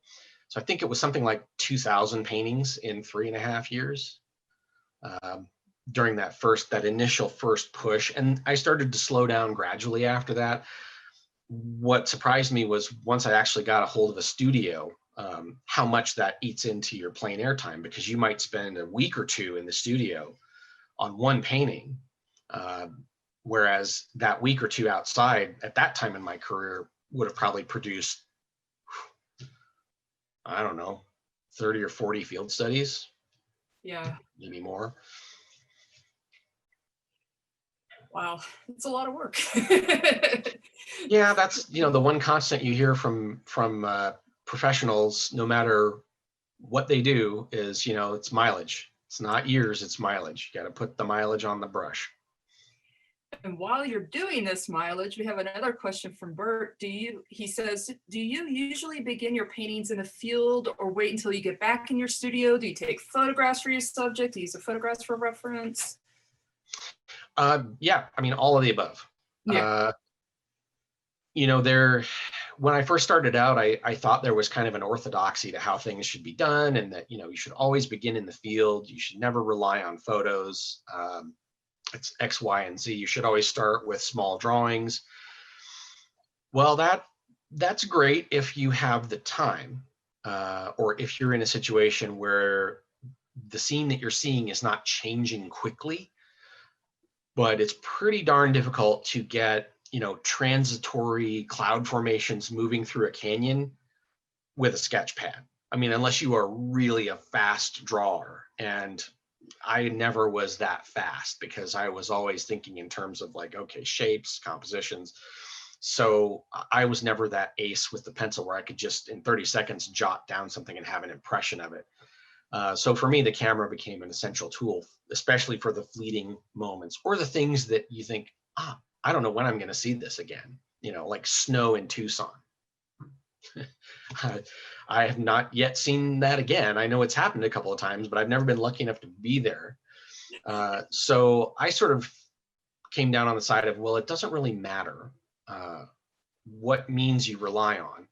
So I think it was something like 2,000 paintings in 3.5 years during that initial first push. And I started to slow down gradually after that. What surprised me was once I actually got a hold of a studio, how much that eats into your plein air time, because you might spend a week or two in the studio on one painting. Whereas that week or two outside at that time in my career would have probably produced, I don't know, 30 or 40 field studies. Yeah. Maybe more. Wow, it's a lot of work. Yeah, that's, the one constant you hear from professionals, no matter what they do, is, it's mileage. It's not years, it's mileage. You got to put the mileage on the brush. And while you're doing this mileage, we have another question from Bert. He says, do you usually begin your paintings in the field or wait until you get back in your studio? Do you take photographs for your subject? Do you use the photographs for reference? Yeah, I mean, all of the above. Yeah. When I first started out, I thought there was kind of an orthodoxy to how things should be done, and that, you should always begin in the field. You should never rely on photos. It's X, Y, and Z. You should always start with small drawings. Well, that's great if you have the time, or if you're in a situation where the scene that you're seeing is not changing quickly. But it's pretty darn difficult to get, transitory cloud formations moving through a canyon with a sketch pad. I mean, unless you are really a fast drawer. And I never was that fast, because I was always thinking in terms of like, okay, shapes, compositions. So I was never that ace with the pencil where I could just in 30 seconds jot down something and have an impression of it. So for me, the camera became an essential tool, especially for the fleeting moments or the things that you think, I don't know when I'm going to see this again, like snow in Tucson. I have not yet seen that again. I know it's happened a couple of times, but I've never been lucky enough to be there. So I sort of came down on the side of, well, it doesn't really matter what means you rely on.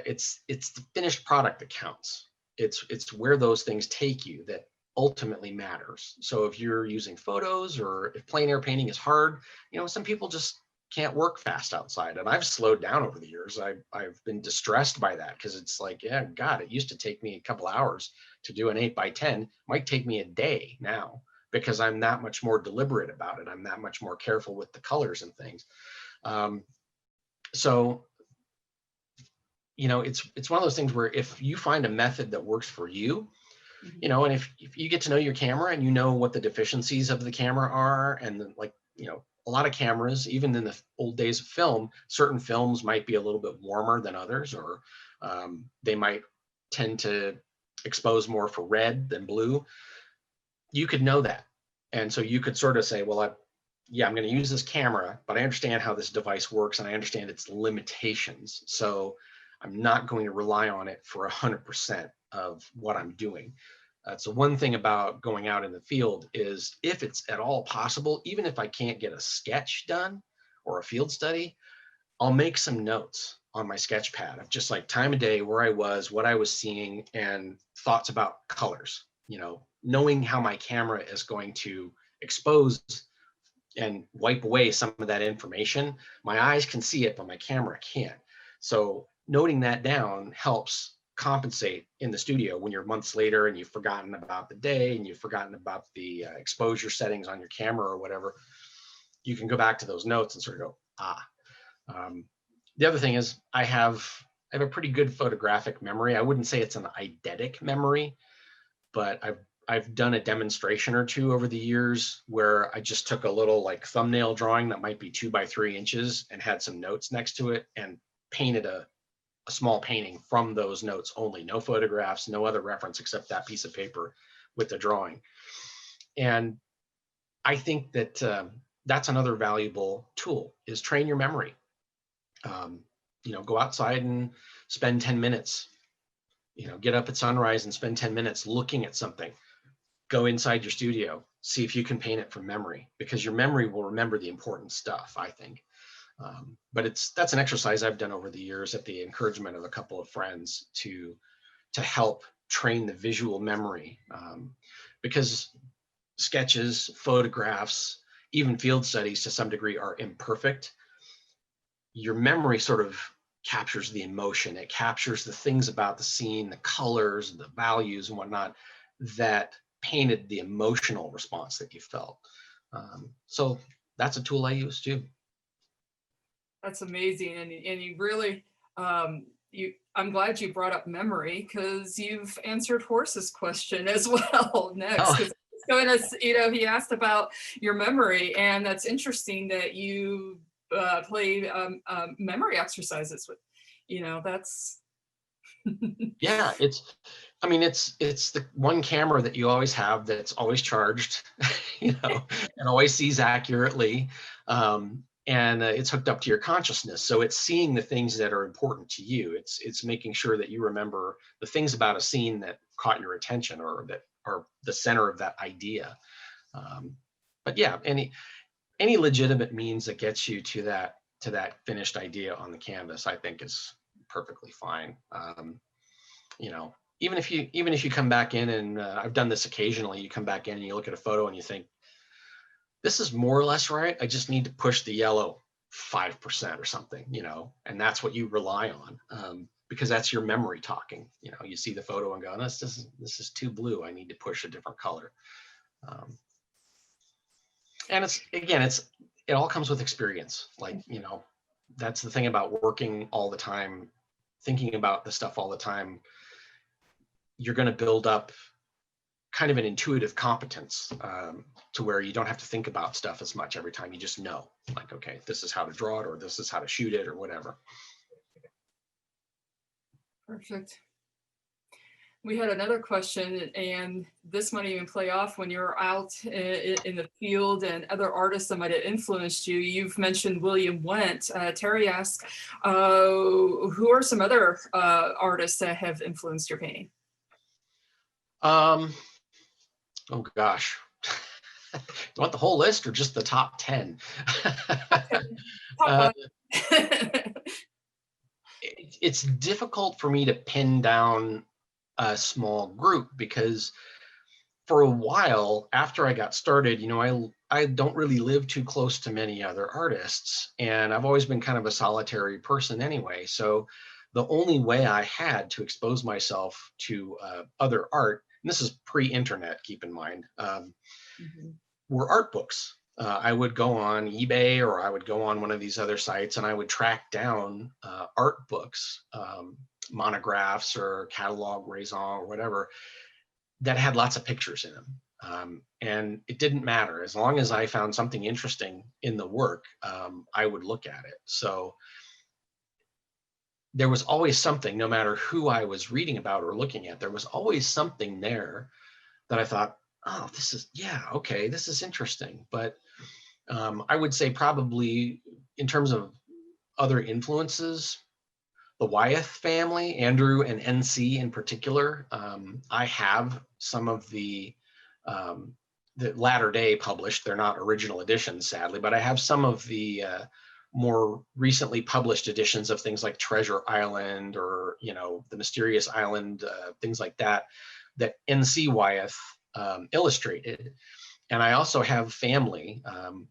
It's the finished product that counts. It's where those things take you that ultimately matters. So if you're using photos, or if plein air painting is hard, some people just can't work fast outside. And I've slowed down over the years. I've been distressed by that, because it's like, yeah, God, it used to take me a couple hours to do an 8x10. Might take me a day now, because I'm that much more deliberate about it. I'm that much more careful with the colors and things. So it's one of those things where if you find a method that works for you, and if you get to know your camera and you know what the deficiencies of the camera are, and then, like, a lot of cameras, even in the old days of film, certain films might be a little bit warmer than others, or they might tend to expose more for red than blue. You could know that. And so you could sort of say, well, I'm going to use this camera, but I understand how this device works and I understand its limitations. So I'm not going to rely on it for 100% of what I'm doing. So one thing about going out in the field is, if it's at all possible, even if I can't get a sketch done or a field study, I'll make some notes on my sketch pad of just like time of day, where I was, what I was seeing, and thoughts about colors, knowing how my camera is going to expose and wipe away some of that information, my eyes can see it, but my camera can't. So noting that down helps compensate in the studio when you're months later and you've forgotten about the day and you've forgotten about the exposure settings on your camera or whatever. You can go back to those notes and sort of go, the other thing is I have a pretty good photographic memory. I wouldn't say it's an eidetic memory, but I've done a demonstration or two over the years where I just took a little like thumbnail drawing that might be 2 by 3 inches and had some notes next to it and painted a small painting from those notes only, no photographs, no other reference except that piece of paper with the drawing. And I think that that's another valuable tool, is train your memory. Go outside and spend 10 minutes, get up at sunrise and spend 10 minutes looking at something. Go inside your studio, see if you can paint it from memory, because your memory will remember the important stuff, I think. But that's an exercise I've done over the years at the encouragement of a couple of friends to help train the visual memory, because sketches, photographs, even field studies to some degree are imperfect. Your memory sort of captures the emotion. It captures the things about the scene, the colors, the values and whatnot that painted the emotional response that you felt. So that's a tool I use too. That's amazing. And you really, I'm glad you brought up memory, because you've answered Horse's question as well next. Oh. He asked about your memory, and that's interesting that you play memory exercises with, that's. Yeah, it's the one camera that you always have that's always charged, and always sees accurately. And it's hooked up to your consciousness. So it's seeing the things that are important to you. It's making sure that you remember the things about a scene that caught your attention or that are the center of that idea. But yeah, any legitimate means that gets you to that finished idea on the canvas, I think is perfectly fine. Even if you come back in and I've done this occasionally, you come back in and you look at a photo and you think, this is more or less right. I just need to push the yellow 5% or something, and that's what you rely on, because that's your memory talking. You see the photo and go, this is too blue. I need to push a different color. And it all comes with experience. Like, that's the thing about working all the time, thinking about the stuff all the time. You're going to build up kind of an intuitive competence to where you don't have to think about stuff as much every time. You just know, like, okay, this is how to draw it, or this is how to shoot it, or whatever. Perfect. We had another question, and this might even play off when you're out in the field and other artists that might have influenced you. You've mentioned William Wendt. Terry asks, who are some other artists that have influenced your painting? Oh gosh. Do you want the whole list or just the top 10? It's difficult for me to pin down a small group, because for a while after I got started, I don't really live too close to many other artists, and I've always been kind of a solitary person anyway. So the only way I had to expose myself to other art, and this is pre-internet, keep in mind, were art books. I would go on eBay or I would go on one of these other sites and I would track down art books, monographs or catalog raison or whatever, that had lots of pictures in them. And it didn't matter. As long as I found something interesting in the work, I would look at it. So there was always something, no matter who I was reading about or looking at, there was always something there that I thought, oh, this is interesting. But I would say probably in terms of other influences, the Wyeth family, Andrew and NC in particular. I have some of the latter day published, they're not original editions, sadly, but I have some of the more recently published editions of things like Treasure Island or, The Mysterious Island, things like that, that NC Wyeth illustrated. And I also have family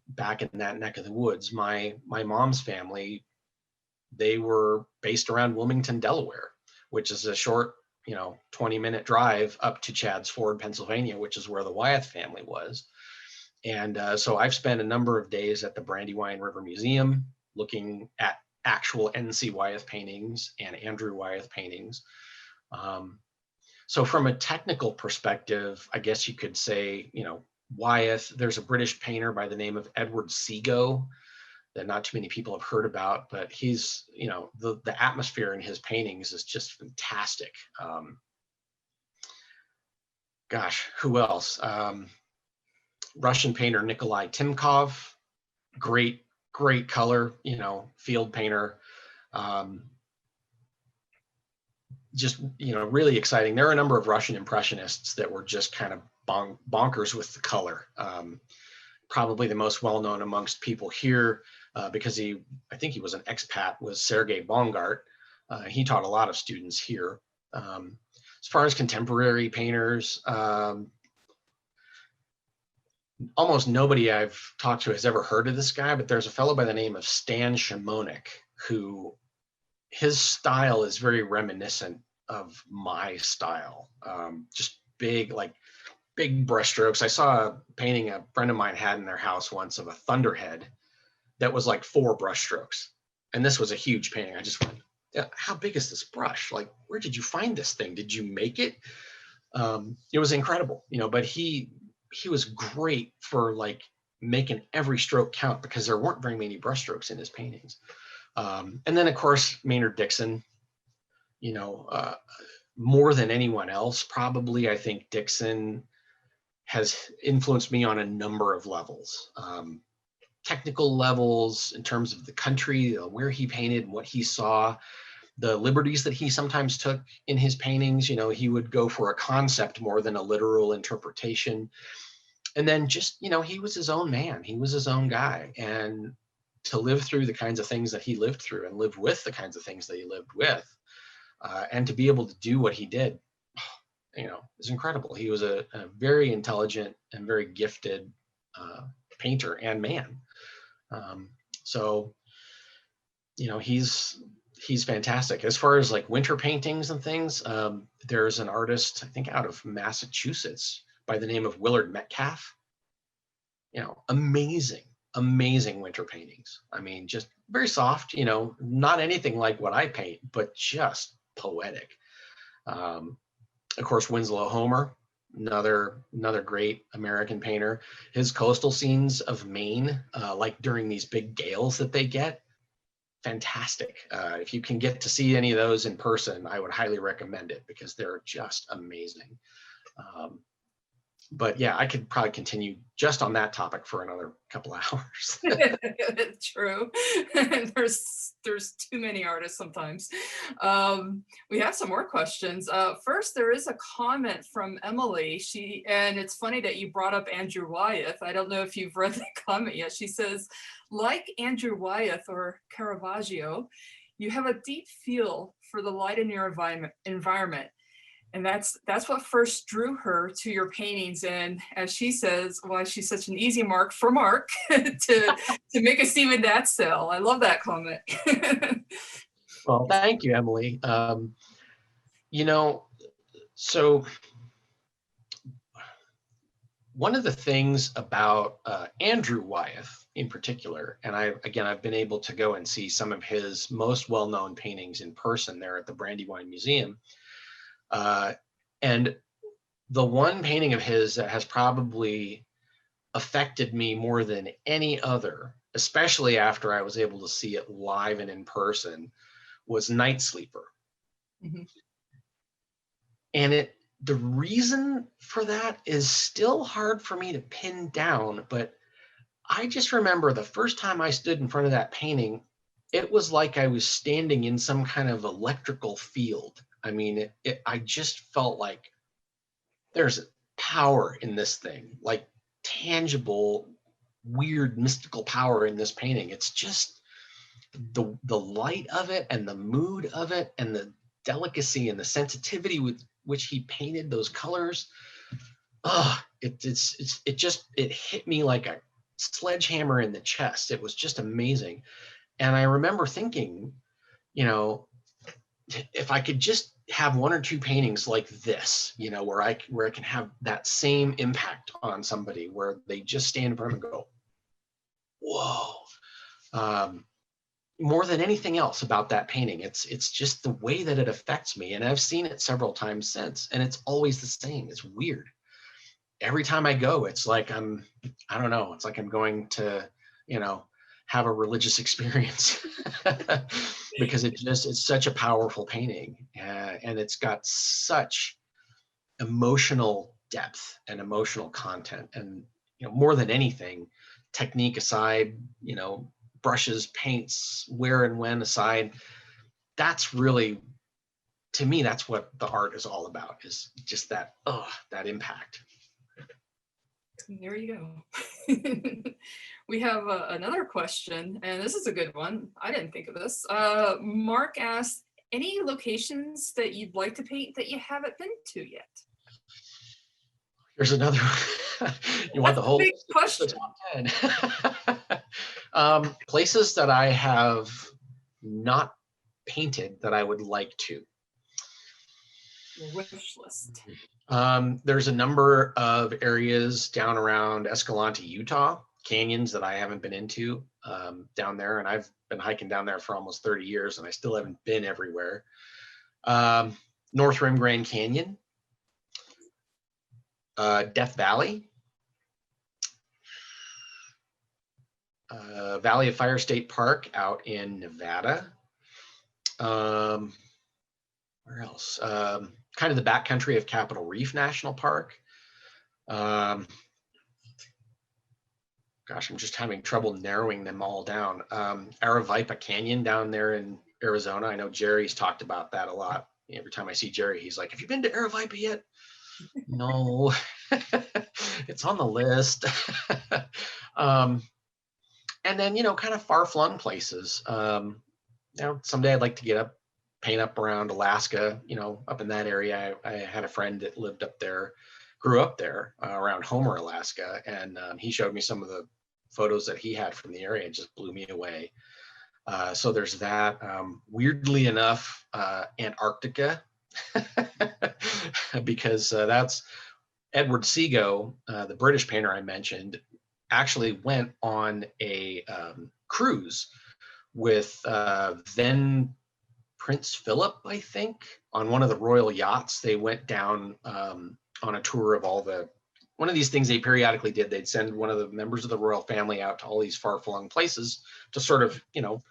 back in that neck of the woods. My mom's family, they were based around Wilmington, Delaware, which is a short, 20-minute drive up to Chadds Ford, Pennsylvania, which is where the Wyeth family was. And so I've spent a number of days at the Brandywine River Museum looking at actual N.C. Wyeth paintings and Andrew Wyeth paintings. So from a technical perspective, I guess you could say, Wyeth, there's a British painter by the name of Edward Seago that not too many people have heard about, but he's, the atmosphere in his paintings is just fantastic. Gosh, who else? Russian painter Nikolai Timkov, great color, field painter. Just, really exciting. There are a number of Russian impressionists that were just kind of bonkers with the color. Probably the most well-known amongst people here, because I think he was an expat, was Sergei Bongart. He taught a lot of students here. As far as contemporary painters, almost nobody I've talked to has ever heard of this guy, but there's a fellow by the name of Stan Shimonik, who his style is very reminiscent of my style. Just big brushstrokes. I saw a painting a friend of mine had in their house once of a thunderhead that was like 4 brushstrokes. And this was a huge painting. I just went, yeah, how big is this brush? Like, where did you find this thing? Did you make it? It was incredible, but he was great for like making every stroke count because there weren't very many brushstrokes in his paintings. And then of course, Maynard Dixon, more than anyone else, probably, I think Dixon has influenced me on a number of levels. Technical levels in terms of the country, where he painted, what he saw, the liberties that he sometimes took in his paintings. He would go for a concept more than a literal interpretation. And then just, he was his own man. He was his own guy. And to live through the kinds of things that he lived through and live with the kinds of things that he lived with, and to be able to do what he did, is incredible. He was a very intelligent and very gifted painter and man. So, he's fantastic. As far as like winter paintings and things, there's an artist, I think out of Massachusetts, by the name of Willard Metcalf. Amazing winter paintings. I mean, just very soft, not anything like what I paint, but just poetic. Of course, Winslow Homer, another great American painter. His coastal scenes of Maine, like during these big gales that they get, fantastic. If you can get to see any of those in person, I would highly recommend it because they're just amazing. But yeah, I could probably continue just on that topic for another couple hours. True. There's too many artists sometimes. We have some more questions. First, there is a comment from Emily. And it's funny that you brought up Andrew Wyeth. I don't know if you've read the comment yet. She says, like Andrew Wyeth or Caravaggio, you have a deep feel for the light in your environment. And that's what first drew her to your paintings. And as she says, why she's such an easy mark for Mark to make a Stephen Datz sell. I love that comment. Well, thank you, Emily. So one of the things about Andrew Wyeth in particular, and I've been able to go and see some of his most well-known paintings in person there at the Brandywine Museum. And the one painting of his that has probably affected me more than any other, especially after I was able to see it live and in person, was Night Sleeper. Mm-hmm. And the reason for that is still hard for me to pin down, but I just remember the first time I stood in front of that painting, it was like I was standing in some kind of electrical field. I mean, I just felt like there's power in this thing, like tangible, weird, mystical power in this painting. It's just the light of it and the mood of it and the delicacy and the sensitivity with which he painted those colors. it hit me like a sledgehammer in the chest. It was just amazing. And I remember thinking, you know, if I could just have one or two paintings like this, you know, where I can have that same impact on somebody, where they just stand in front and go, whoa. More than anything else about that painting, it's just the way that it affects me. And I've seen it several times since, and it's always the same. It's weird. Every time I go, it's like I don't know, it's like I'm going to, you know, have a religious experience because it's such a powerful painting, and it's got such emotional depth and emotional content. And, you know, more than anything, technique aside, you know, brushes, paints, where and when aside, that's really, to me, that's what the art is all about, is just that impact. There you go. We have another question, and this is a good one. I didn't think of this. Mark asked, any locations that you'd like to paint that you haven't been to yet? Here's another. You want the whole big question. Top 10. Places that I have not painted that I would like to. Wish list. There's a number of areas down around Escalante, Utah, canyons that I haven't been into down there, and I've been hiking down there for almost 30 years, and I still haven't been everywhere. North Rim Grand Canyon, Death Valley, Valley of Fire State Park out in Nevada. Where else? Kind of the backcountry of Capitol Reef National Park. Gosh, I'm just having trouble narrowing them all down. Aravaipa Canyon down there in Arizona. I know Jerry's talked about that a lot. Every time I see Jerry, he's like, have you been to Aravaipa yet? No, it's on the list. And then, you know, kind of far-flung places. You know, someday I'd like to paint up around Alaska, you know, up in that area. I had a friend that lived up there, grew up there around Homer, Alaska. And he showed me some of the photos that he had from the area. It just blew me away. So there's that. Weirdly enough, Antarctica, because that's Edward Seago, the British painter I mentioned, actually went on a cruise with then Prince Philip, I think, on one of the royal yachts. They went down on a tour of one of these things they periodically did. They'd send one of the members of the royal family out to all these far-flung places to sort of, you know,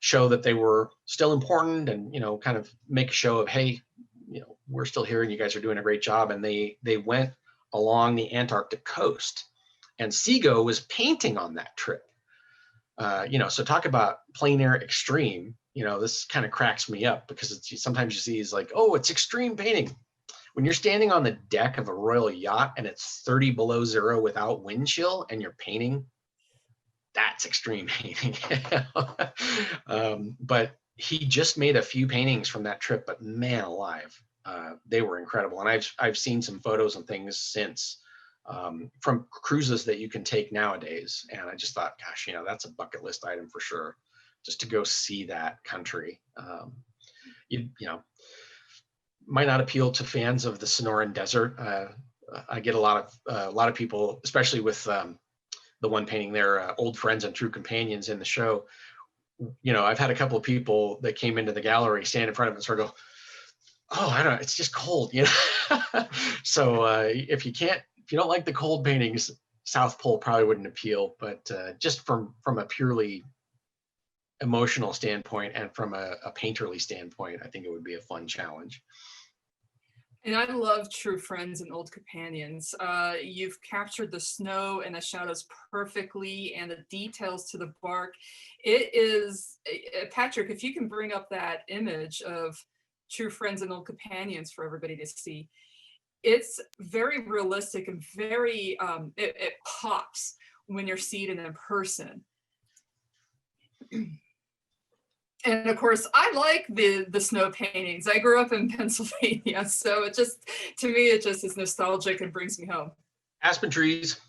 show that they were still important, and, you know, kind of make a show of, hey, you know, we're still here and you guys are doing a great job. And they went along the Antarctic coast, and Seago was painting on that trip. You know, so talk about plein air extreme. You know, this kind of cracks me up, because sometimes you see it's like, oh, it's extreme painting. When you're standing on the deck of a royal yacht and it's 30 below zero without wind chill and you're painting, that's extreme painting. But he just made a few paintings from that trip, but man alive, they were incredible. And I've seen some photos and things since from cruises that you can take nowadays. And I just thought, gosh, you know, that's a bucket list item for sure, just to go see that country. You know, might not appeal to fans of the Sonoran Desert. I get a lot of people, especially with the one painting there, Old Friends and True Companions in the show. You know, I've had a couple of people that came into the gallery, stand in front of it and sort of go, oh, I don't know, it's just cold, you know? So if you don't like the cold paintings, South Pole probably wouldn't appeal, but just from a purely emotional standpoint and from a painterly standpoint, I think it would be a fun challenge. And I love True Friends and Old Companions. You've captured the snow and the shadows perfectly, and the details to the bark. It is, Patrick, if you can bring up that image of True Friends and Old Companions for everybody to see, it's very realistic and very, it pops when you're seeing it in person. And of course, I like the snow paintings. I grew up in Pennsylvania, so it just, to me, it just is nostalgic and brings me home. Aspen trees.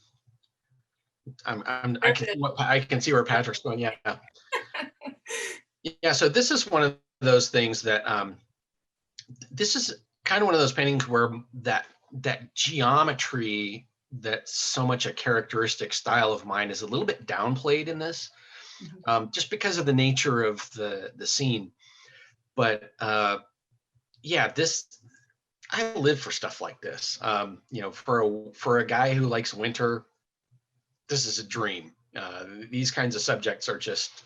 I can see where Patrick's going. Yeah. Yeah. So this is one of those things that this is kind of one of those paintings where that geometry that's so much a characteristic style of mine is a little bit downplayed in this, just because of the nature of the scene. But yeah, I live for stuff like this. For a guy who likes winter, this is a dream. These kinds of subjects are just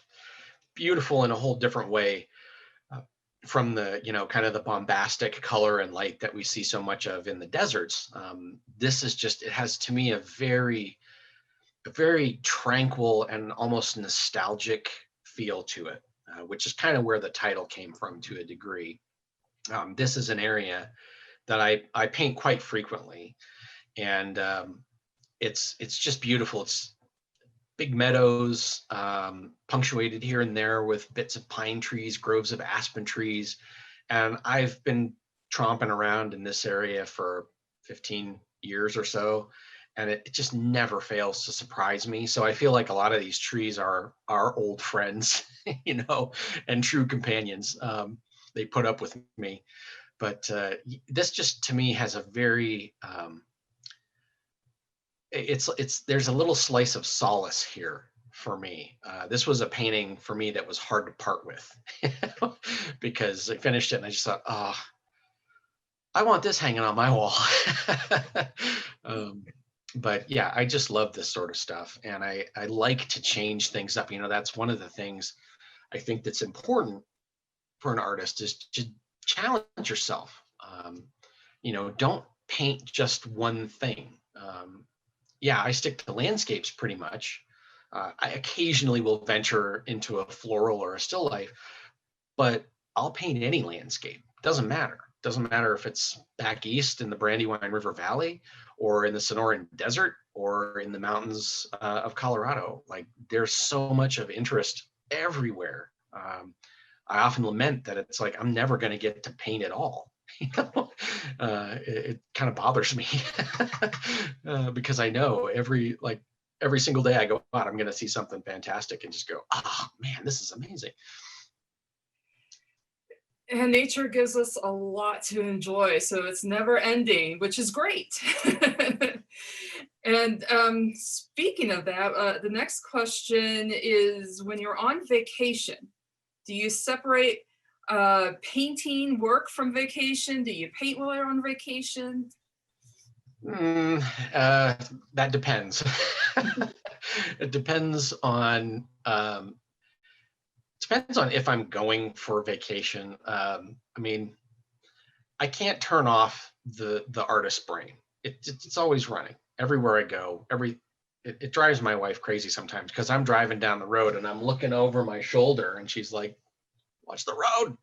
beautiful in a whole different way from the, kind of the bombastic color and light that we see so much of in the deserts. This is just, it has to me a very tranquil and almost nostalgic feel to it, which is kind of where the title came from to a degree. This is an area that I paint quite frequently, and it's just beautiful. It's big meadows, punctuated here and there with bits of pine trees, groves of aspen trees. And I've been tromping around in this area for 15 years or so, and it just never fails to surprise me. So I feel like a lot of these trees are old friends, and true companions. They put up with me. But this just, to me, has a very, there's a little slice of solace here for me. This was a painting for me that was hard to part with because I finished it and I just thought, oh, I want this hanging on my wall. But yeah, I just love this sort of stuff. And I like to change things up. That's one of the things I think that's important for an artist is to challenge yourself. Don't paint just one thing. Yeah, I stick to landscapes pretty much. I occasionally will venture into a floral or a still life, but I'll paint any landscape. Doesn't matter. Doesn't matter if it's back east in the Brandywine River Valley or in the Sonoran Desert or in the mountains of Colorado. Like, there's so much of interest everywhere. I often lament that it's like, I'm never going to get to paint it all. It kind of bothers me because I know every single day I go out, I'm going to see something fantastic and just go, oh man, this is amazing. And nature gives us a lot to enjoy, so it's never ending, which is great. And speaking of that, the next question is, when you're on vacation, do you separate painting work from vacation? Do you paint while you're on vacation? That depends. It depends on if I'm going for vacation. I can't turn off the artist brain. It's always running everywhere I go. It drives my wife crazy sometimes because I'm driving down the road and I'm looking over my shoulder and she's like, watch the road.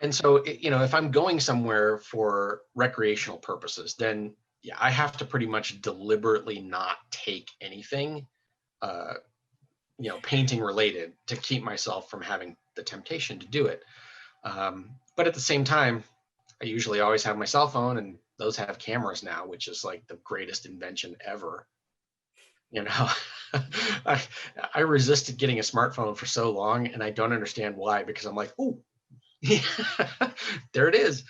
And so, if I'm going somewhere for recreational purposes, then yeah, I have to pretty much deliberately not take anything, painting related to keep myself from having the temptation to do it. But at the same time, I usually always have my cell phone, and those have cameras now, which is like the greatest invention ever. I resisted getting a smartphone for so long, and I don't understand why, because I'm like, oh, there it is.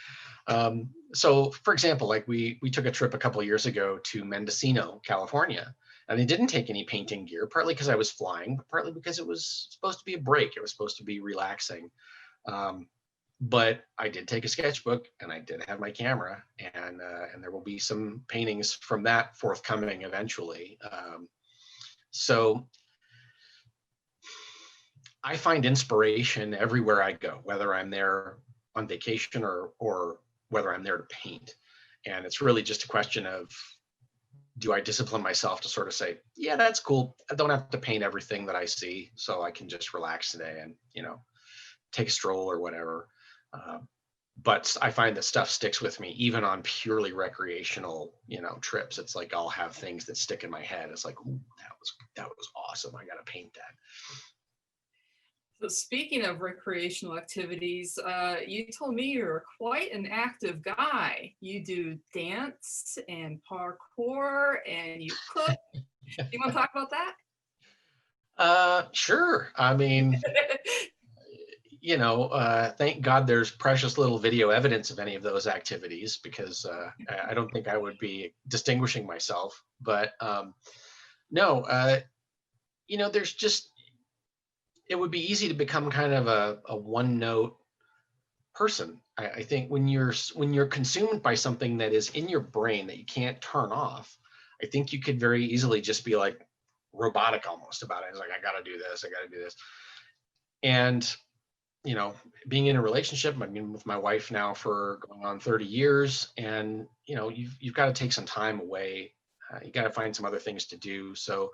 So for example, like we took a trip a couple of years ago to Mendocino, California, and I didn't take any painting gear, partly because I was flying, but partly because it was supposed to be a break. It was supposed to be relaxing. But I did take a sketchbook and I did have my camera, and there will be some paintings from that forthcoming eventually. So I find inspiration everywhere I go, whether I'm there on vacation or whether I'm there to paint. And it's really just a question of, do I discipline myself to sort of say, yeah, that's cool. I don't have to paint everything that I see, so I can just relax today and, take a stroll or whatever. But I find that stuff sticks with me, even on purely recreational, trips. It's like I'll have things that stick in my head. It's like, ooh, that was awesome. I got to paint that. So speaking of recreational activities, you told me you're quite an active guy. You do dance and parkour and you cook. You want to talk about that? Sure. I mean, thank God there's precious little video evidence of any of those activities, because I don't think I would be distinguishing myself. But no, there's just, it would be easy to become kind of a one note person. I think when you're consumed by something that is in your brain that you can't turn off, I think you could very easily just be like robotic almost about it. It's like, I got to do this, I got to do this. And being in a relationship, I've been with my wife now for going on 30 years, and you've got to take some time away. You got to find some other things to do. So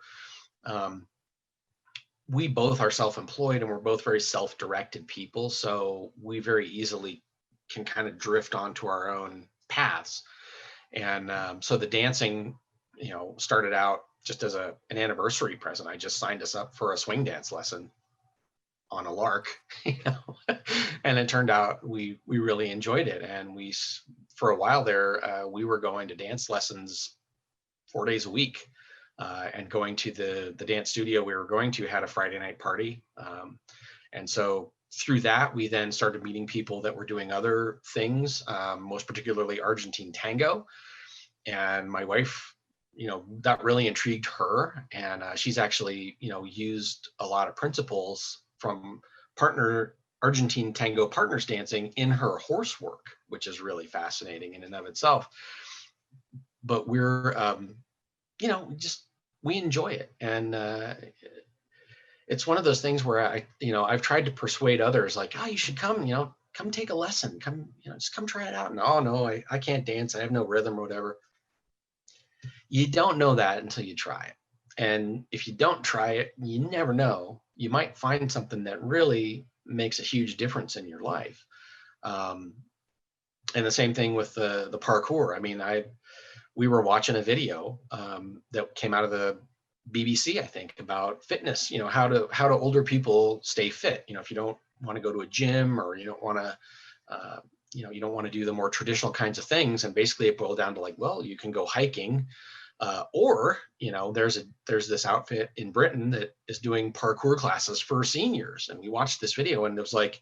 we both are self-employed, and we're both very self-directed people. So we very easily can kind of drift onto our own paths. And so the dancing, started out just as an anniversary present. I just signed us up for a swing dance lesson on a lark, and it turned out we really enjoyed it. And for a while there, we were going to dance lessons 4 days a week, and going to the dance studio we were going to had a Friday night party. And so through that, we then started meeting people that were doing other things, most particularly Argentine tango. And my wife, that really intrigued her. And she's actually, used a lot of principles from Argentine tango partners dancing in her horse work, which is really fascinating in and of itself. But we're, we enjoy it. And it's one of those things where I've tried to persuade others, like, oh, you should come, come take a lesson, come, just come try it out. And oh no, I can't dance, I have no rhythm or whatever. You don't know that until you try it. And if you don't try it, you never know. You might find something that really makes a huge difference in your life. And the same thing with the parkour. I mean, we were watching a video that came out of the BBC, I think, about fitness. How do older people stay fit? If you don't want to go to a gym, or you don't want to, you don't want to do the more traditional kinds of things. And basically, it boiled down to like, well, you can go hiking, or there's this outfit in Britain that is doing parkour classes for seniors. And we watched this video, and it was like,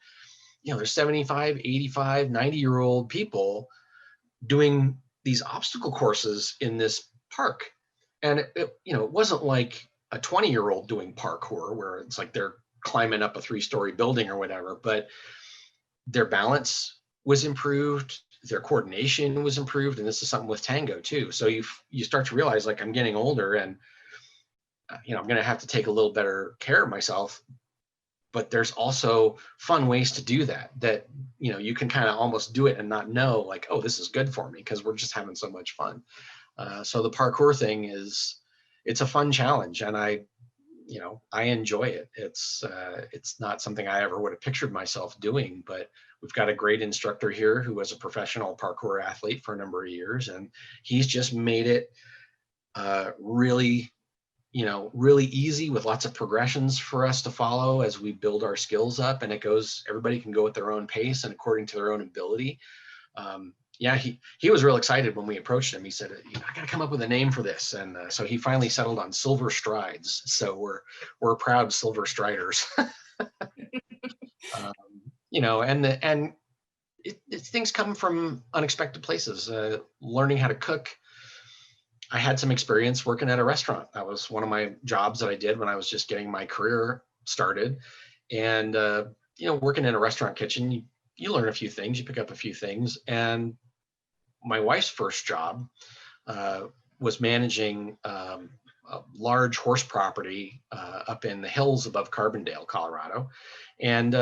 there's 75, 85, 90-year-old people doing these obstacle courses in this park. And it wasn't like a 20-year-old doing parkour where it's like they're climbing up a 3-story building or whatever, but their balance was improved, their coordination was improved. And this is something with tango too. So you start to realize, like, I'm getting older, and I'm going to have to take a little better care of myself. But there's also fun ways to do that you can kind of almost do it and not know, like, oh, this is good for me, because we're just having so much fun. So the parkour thing it's a fun challenge, and I enjoy it. It's not something I ever would have pictured myself doing, but we've got a great instructor here who was a professional parkour athlete for a number of years, and he's just made it really easy, with lots of progressions for us to follow as we build our skills up. And everybody can go at their own pace and according to their own ability. He was real excited when we approached him. He said, I got to come up with a name for this. And so he finally settled on Silver Strides. So we're proud Silver Striders. And things come from unexpected places. Learning how to cook. I had some experience working at a restaurant. That was one of my jobs that I did when I was just getting my career started. And, working in a restaurant kitchen, you learn a few things, you pick up a few things. And my wife's first job was managing a large horse property up in the hills above Carbondale, Colorado. And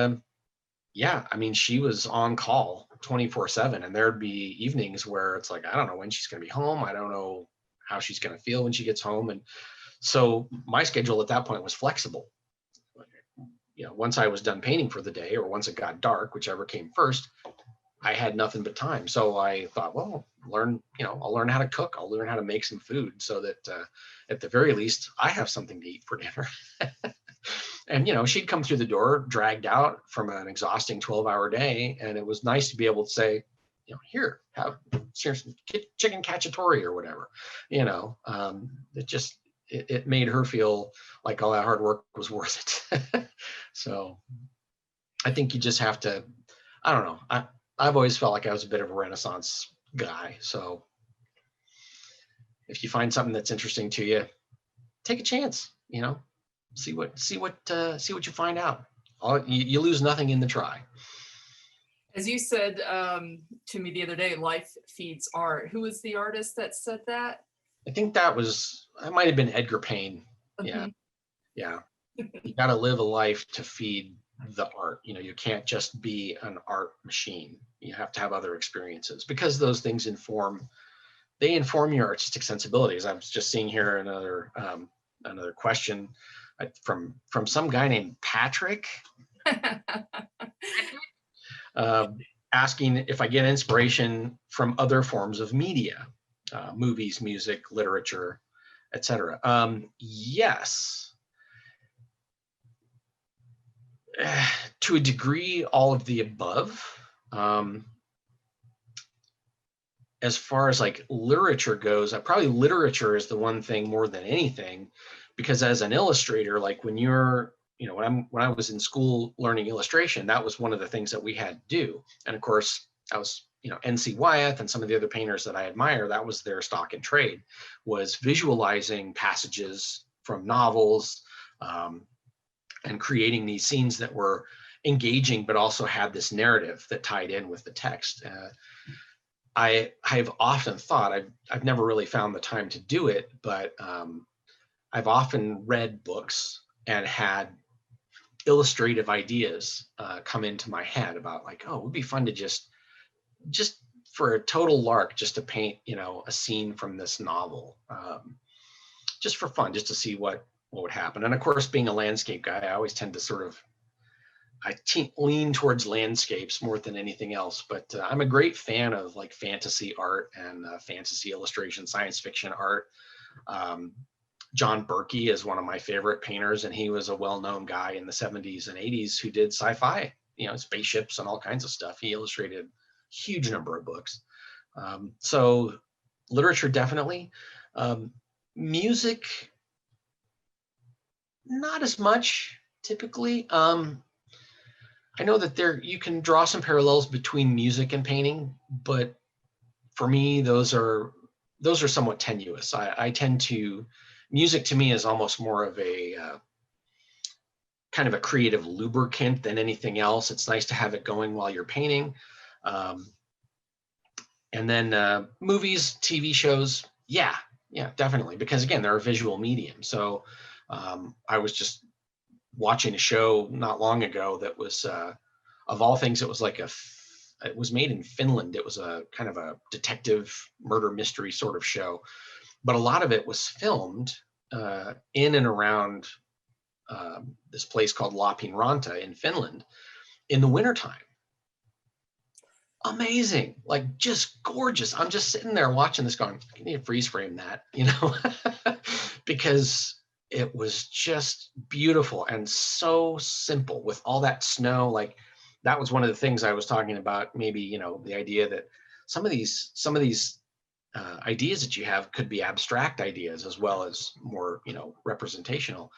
she was on call 24/7. And there'd be evenings where it's like, I don't know when she's going to be home. I don't know how she's going to feel when she gets home. And so my schedule at that point was flexible. Once I was done painting for the day, or once it got dark, whichever came first, I had nothing but time. So I thought, well, I'll learn how to cook. I'll learn how to make some food so that at the very least, I have something to eat for dinner. And, she'd come through the door dragged out from an exhausting 12-hour day. And it was nice to be able to say, here, have chicken cacciatore or whatever, it made her feel like all that hard work was worth it. So I think you just have to, I don't know. I've always felt like I was a bit of a Renaissance guy. So if you find something that's interesting to you, take a chance, see what you find out. You lose nothing in the try. As you said to me the other day, life feeds art. Who was the artist that said that? I think that might have been Edgar Payne. Mm-hmm. Yeah. You got to live a life to feed the art. You can't just be an art machine. You have to have other experiences, because those things inform your artistic sensibilities. I was just seeing here another question from some guy named Patrick. Asking if I get inspiration from other forms of media, movies, music, literature, etc. Yes. To a degree, all of the above. As far as like literature goes, probably literature is the one thing more than anything, because as an illustrator, like when I was in school learning illustration, that was one of the things that we had to do. And of course, I was, N.C. Wyeth and some of the other painters that I admire, that was their stock in trade, was visualizing passages from novels and creating these scenes that were engaging, but also had this narrative that tied in with the text. I've often thought, I've never really found the time to do it, but I've often read books and had illustrative ideas come into my head about like, oh, it would be fun to just for a total lark, just to paint, a scene from this novel, just for fun, just to see what would happen. And of course, being a landscape guy, I always tend to lean towards landscapes more than anything else. But I'm a great fan of like fantasy art and fantasy illustration, science fiction art. John Berkey is one of my favorite painters, and he was a well-known guy in the 70s and 80s who did sci-fi, spaceships and all kinds of stuff. He illustrated a huge number of books. So literature, definitely. Music, not as much typically. I know that you can draw some parallels between music and painting, but for me, those are somewhat tenuous. I tend to, music to me is almost more of a kind of a creative lubricant than anything else. It's nice to have it going while you're painting. And then movies, TV shows, yeah, definitely. Because again, they're a visual medium. So I was just watching a show not long ago that was, of all things, it was like it was made in Finland. It was a kind of a detective murder mystery sort of show, but a lot of it was filmed in and around this place called Lappeenranta in Finland in the wintertime. Amazing, like just gorgeous. I'm just sitting there watching this going, I need to freeze frame that, because it was just beautiful and so simple with all that snow. Like that was one of the things I was talking about, maybe, the idea that some of these ideas that you have could be abstract ideas as well as more, representational.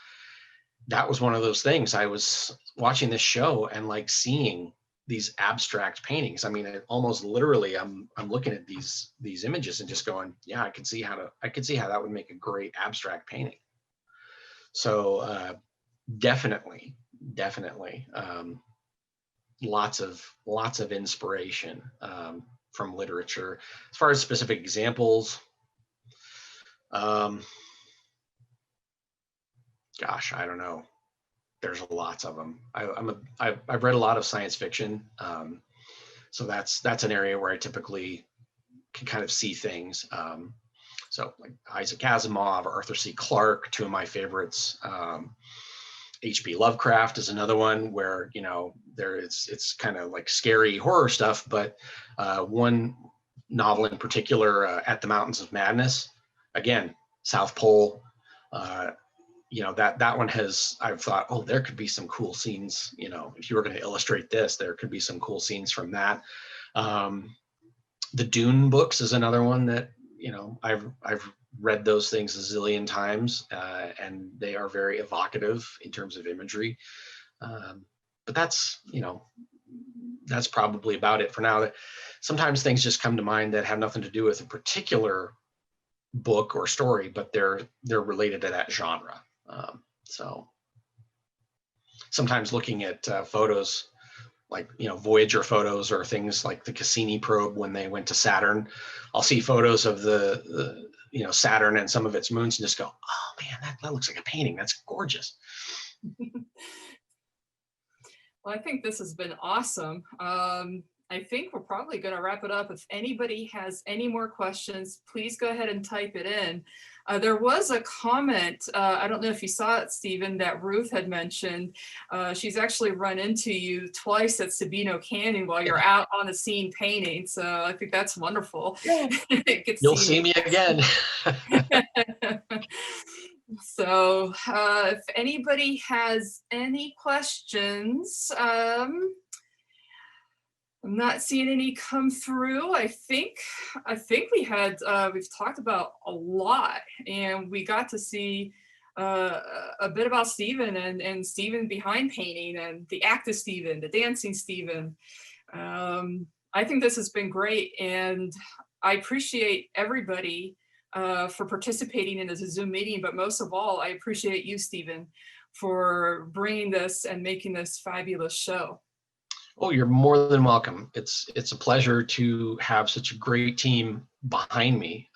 That was one of those things. I was watching this show and like seeing these abstract paintings. I mean, almost literally, I'm looking at these images and just going, yeah, I could see how that would make a great abstract painting. So definitely, lots of inspiration from literature. As far as specific examples, gosh, I don't know. There's lots of them. I've read a lot of science fiction, so that's an area where I typically can kind of see things. So like Isaac Asimov, Arthur C. Clarke, two of my favorites. H.P. Lovecraft is another one where it's kind of like scary horror stuff, but one novel in particular, At the Mountains of Madness, again, South Pole. that one I've thought, oh, there could be some cool scenes, if you were going to illustrate this, there could be some cool scenes from that. The Dune books is another one that, I've read those things a zillion times, and they are very evocative in terms of imagery. But that's probably about it for now. Sometimes things just come to mind that have nothing to do with a particular book or story, but they're related to that genre. So sometimes looking at photos like, Voyager photos or things like the Cassini probe when they went to Saturn, I'll see photos of the Saturn and some of its moons and just go, oh man, that looks like a painting. That's gorgeous. Well, I think this has been awesome. I think we're probably going to wrap it up. If anybody has any more questions, please go ahead and type it in. There was a comment, I don't know if you saw it, Stephen, that Ruth had mentioned. She's actually run into you twice at Sabino Canyon while you're out on the scene painting. So I think that's wonderful. Yeah. You'll see me again. So if anybody has any questions, I'm not seeing any come through. I think we've talked about a lot, and we got to see a bit about Stephen and Stephen behind painting, and the active Stephen, the dancing Stephen. I think this has been great, and I appreciate everybody for participating in this Zoom meeting, but most of all, I appreciate you, Stephen, for bringing this and making this fabulous show. Oh, you're more than welcome. It's a pleasure to have such a great team behind me.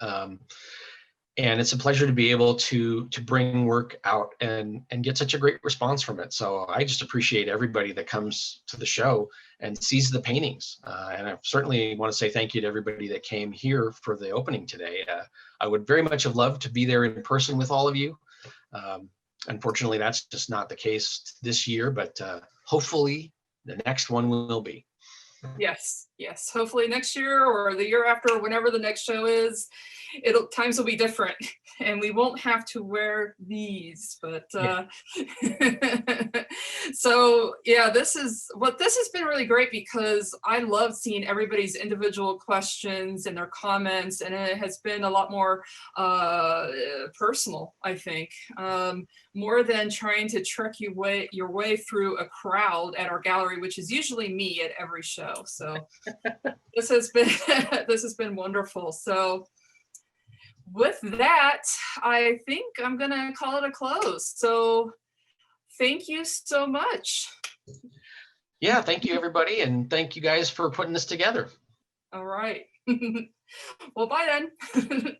And it's a pleasure to be able to bring work out and get such a great response from it. So I just appreciate everybody that comes to the show and sees the paintings. And I certainly want to say thank you to everybody that came here for the opening today. I would very much have loved to be there in person with all of you. Unfortunately, that's just not the case this year, but hopefully the next one will be. Yes. Hopefully next year or the year after, whenever the next show is, times will be different, and we won't have to wear these. But so yeah, this has been really great, because I love seeing everybody's individual questions and their comments, and it has been a lot more personal, I think, more than trying to trek your way through a crowd at our gallery, which is usually me at every show. So this has been wonderful. So with that, I think I'm gonna call it a close. So thank you so much. Yeah, thank you everybody, and thank you guys for putting this together. All right. Well, bye then.